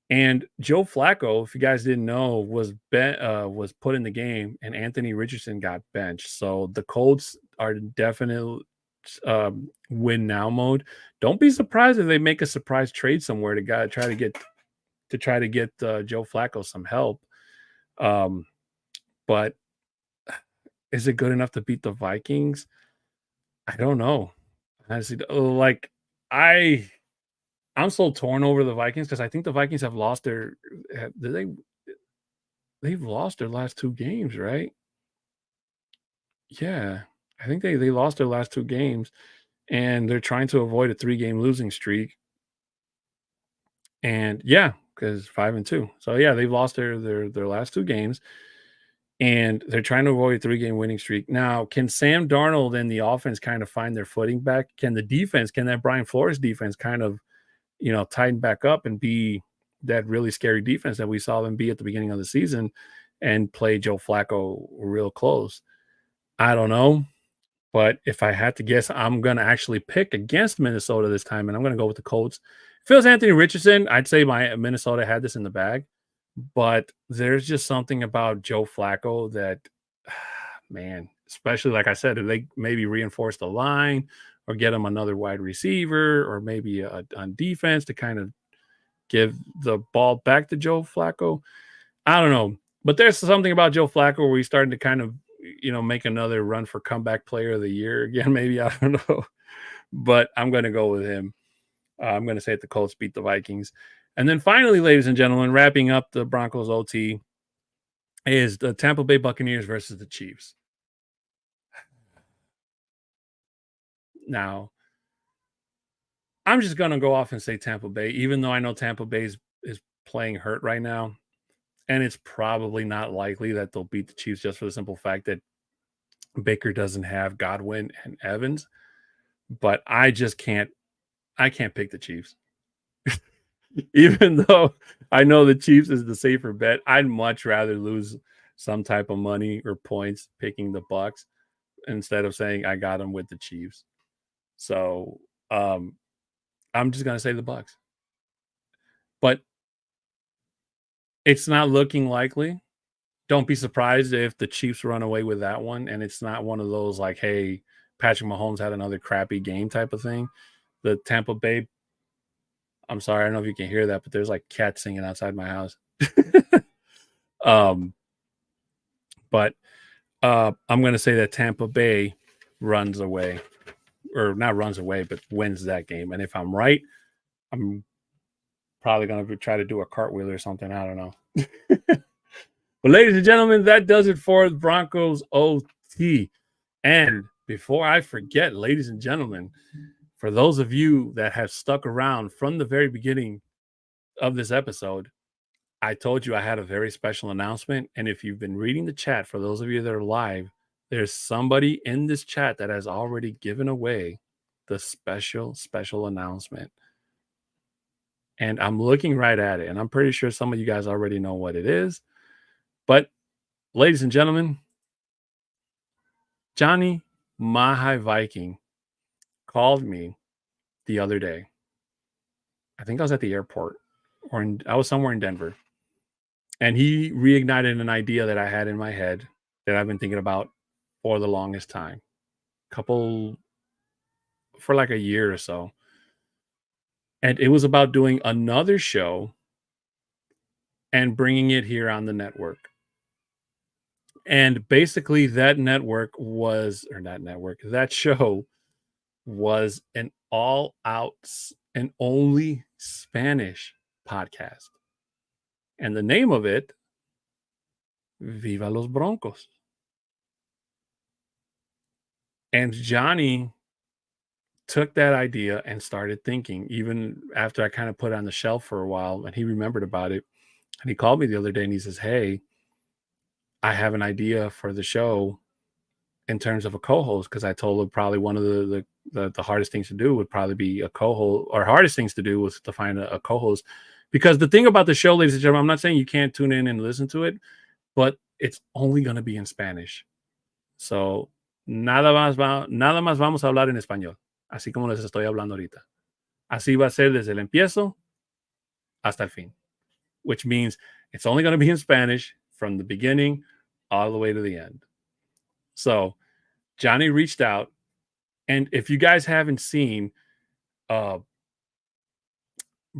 And Joe Flacco, if you guys didn't know, was put in the game, and Anthony Richardson got benched. So the Colts are definitely win now mode. Don't be surprised if they make a surprise trade somewhere to try to get Joe Flacco some help. But is it good enough to beat the Vikings? I don't know. Honestly, like I'm so torn over the Vikings because I think the Vikings have lost they've lost their last 2 games, right? Yeah. I think they lost their last 2 games, and they're trying to avoid a 3-game losing streak. And yeah, because 5-2. So yeah, they've lost their last 2 games, and they're trying to avoid a 3-game winning streak. Now, can Sam Darnold and the offense kind of find their footing back? Can that Brian Flores defense kind of tighten back up and be that really scary defense that we saw them be at the beginning of the season and play Joe Flacco real close? I don't know. But if I had to guess, I'm going to actually pick against Minnesota this time, and I'm going to go with the Colts. If it was Anthony Richardson, I'd say Minnesota had this in the bag. But there's just something about Joe Flacco that, man, especially like I said, if they maybe reinforce the line or get him another wide receiver or maybe on defense to kind of give the ball back to Joe Flacco. I don't know. But there's something about Joe Flacco where he's starting to kind of make another run for comeback player of the year again. Maybe I don't know, but I'm going to go with him. I'm going to say that the Colts beat the Vikings, and then finally, ladies and gentlemen, wrapping up the Broncos OT is the Tampa Bay Buccaneers versus the Chiefs. Now, I'm just going to go off and say Tampa Bay, even though I know Tampa Bay is playing hurt right now. And it's probably not likely that they'll beat the Chiefs just for the simple fact that Baker doesn't have Godwin and Evans. But I can't pick the Chiefs. Even though I know the Chiefs is the safer bet, I'd much rather lose some type of money or points picking the Bucks instead of saying I got them with the Chiefs. So I'm just gonna say the Bucks. But it's not looking likely. Don't be surprised if the Chiefs run away with that one, and it's not one of those like, "Hey, Patrick Mahomes had another crappy game" type of thing. The Tampa Bay, I'm sorry, I don't know if you can hear that, but there's like cats singing outside my house. um, but I'm going to say that Tampa Bay runs away, or not runs away, but wins that game. And if I'm right, I'm probably going to try to do a cartwheel or something. I don't know. But ladies and gentlemen, that does it for the Broncos OT. And before I forget, ladies and gentlemen, for those of you that have stuck around from the very beginning of this episode, I told you I had a very special announcement. And if you've been reading the chat, for those of you that are live, there's somebody in this chat that has already given away the special announcement. And I'm looking right at it, and I'm pretty sure some of you guys already know what it is. But ladies and gentlemen, Johnny Mahai Viking called me the other day. I think I was at the airport, I was somewhere in Denver. And he reignited an idea that I had in my head that I've been thinking about for the longest time. For like a year or so. And it was about doing another show and bringing it here on the network. And basically that show was an all out and only Spanish podcast. And the name of it, Viva los Broncos. And Johnny took that idea and started thinking, even after I kind of put it on the shelf for a while, and he remembered about it. And he called me the other day and he says, "Hey, I have an idea for the show in terms of a co-host." Because I told him probably one of the hardest things to do would probably be a co-host, or hardest things to do was to find a co-host. Because the thing about the show, ladies and gentlemen, I'm not saying you can't tune in and listen to it, but it's only going to be in Spanish. So nada más vamos a hablar en español, así como les estoy hablando ahorita. Así va a ser desde el empiezo hasta el fin, which means it's only going to be in Spanish from the beginning all the way to the end. So Johnny reached out, and if you guys haven't seen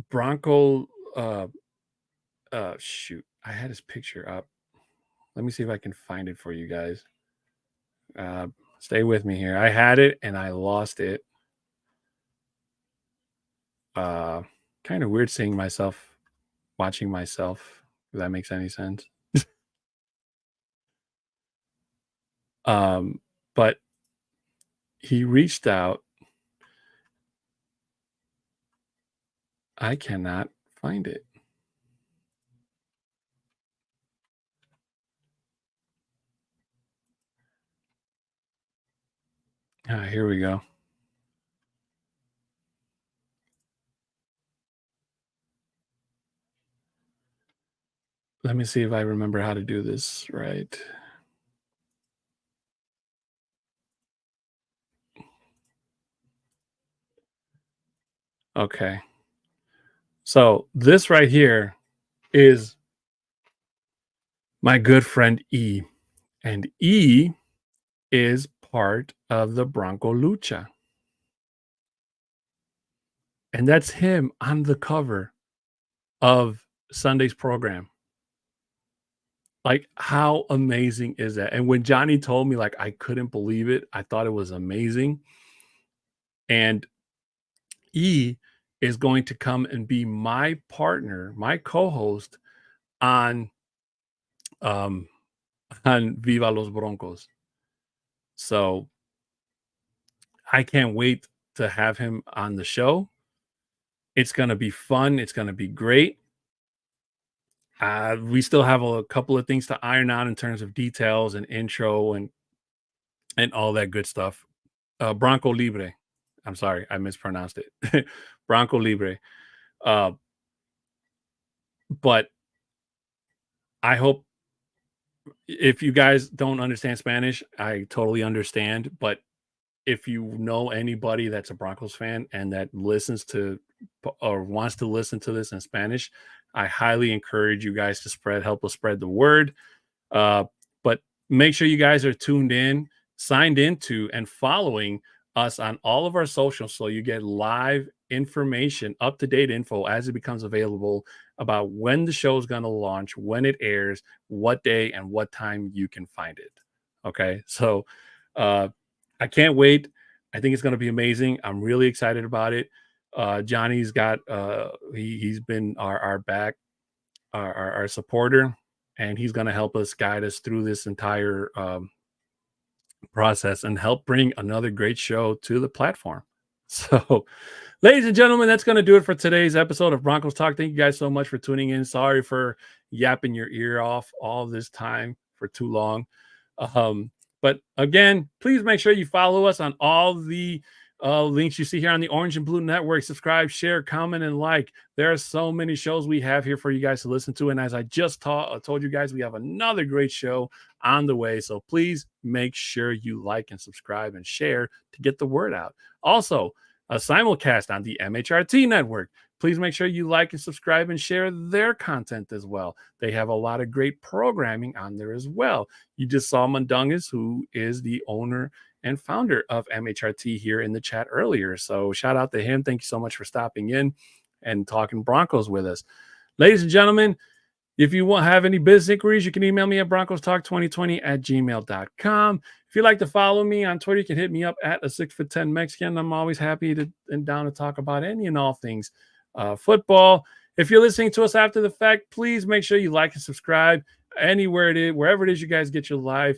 Bronco, shoot, I had his picture up. Let me see if I can find it for you guys. Stay with me here. I had it and I lost it. Kind of weird seeing myself, watching myself, if that makes any sense. But he reached out. I cannot find it. Here we go. Let me see if I remember how to do this right. Okay. So this right here is my good friend E. And E is part of the Bronco Lucha. And that's him on the cover of Sunday's program. Like, how amazing is that? And when Johnny told me, like, I couldn't believe it. I thought it was amazing. And E is going to come and be my partner, my co-host on um on Viva los Broncos. So I can't wait to have him on the show. It's gonna be fun. It's gonna be great. We still have a couple of things to iron out in terms of details and intro and all that good stuff. Bronco Libre. I'm sorry, I mispronounced it. Bronco Libre. Uh, but I hope if you guys don't understand Spanish, I totally understand. But if you know anybody that's a Broncos fan and that listens to or wants to listen to this in Spanish, I highly encourage you guys to help us spread the word. Uh, but make sure you guys are tuned in, signed into, and following us on all of our socials so you get live information, up to date info as it becomes available about when the show is going to launch, when it airs, what day, and what time you can find it. Okay. So uh, I can't wait. I think it's going to be amazing. I'm really excited about it. Johnny's got, he's been our back, our supporter, and he's going to help us guide us through this entire process and help bring another great show to the platform. So, ladies and gentlemen, that's going to do it for today's episode of Broncos Talk. Thank you guys so much for tuning in. Sorry for yapping your ear off all this time for too long. But again, please make sure you follow us on all the links you see here on the Orange and Blue Network. Subscribe, share, comment, and like. There are so many shows we have here for you guys to listen to. And as I just told you guys, we have another great show on the way. So please make sure you like and subscribe and share to get the word out. Also, a simulcast on the MHRT network. Please make sure you like and subscribe and share their content as well. They have a lot of great programming on there as well. You just saw Mundungus, who is the owner and founder of MHRT, here in the chat earlier. So shout out to him. Thank you so much for stopping in and talking Broncos with us. Ladies and gentlemen, if you have any business inquiries, you can email me at broncostalk2020@gmail.com. If you'd like to follow me on Twitter, you can hit me up at a 6'10" Mexican. I'm always happy and down to talk about any and all things football. If you're listening to us after the fact, please make sure you like and subscribe anywhere it is, wherever it is you guys get your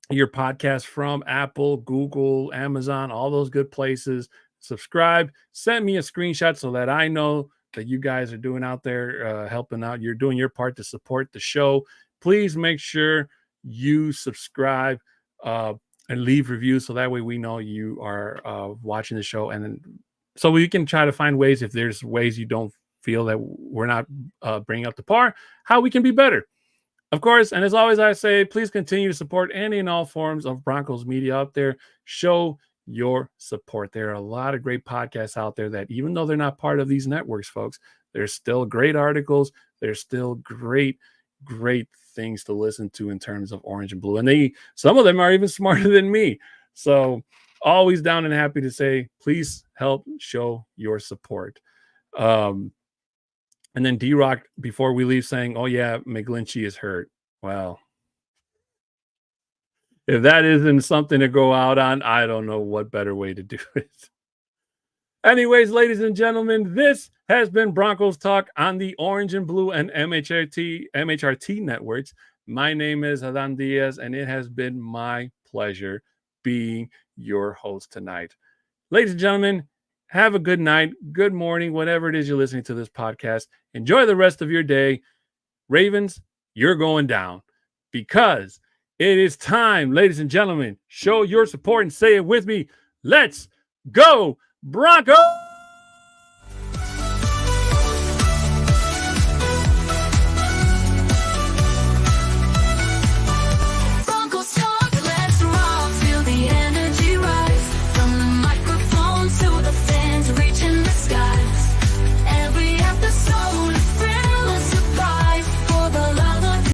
your podcast from, Apple, Google, Amazon, all those good places. Subscribe, send me a screenshot so that I know that you guys are doing out there, helping out. You're doing your part to support the show. Please make sure you subscribe and leave reviews so that way we know you are watching the show, and then so we can try to find ways, if there's ways you don't feel that we're not bringing up to par, how we can be better. Of course, and as always I say, please continue to support any and all forms of Broncos media out there. Show your support. There are a lot of great podcasts out there that, even though they're not part of these networks, folks, there's still great articles. There's still great things to listen to in terms of Orange and Blue. And some of them are even smarter than me. So always down and happy to say, please help show your support. And then D-Rock, before we leave, saying, oh yeah, McGlinchey is hurt. Well, if that isn't something to go out on, I don't know what better way to do it. Anyways, ladies and gentlemen, this has been Broncos Talk on the Orange and Blue and MHRT networks. My name is Adan Diaz, and it has been my pleasure being your host tonight. Ladies and gentlemen, have a good night, good morning, whatever it is you're listening to this podcast. Enjoy the rest of your day. Ravens, you're going down, because it is time, ladies and gentlemen. Show your support and say it with me. Let's go, Broncos!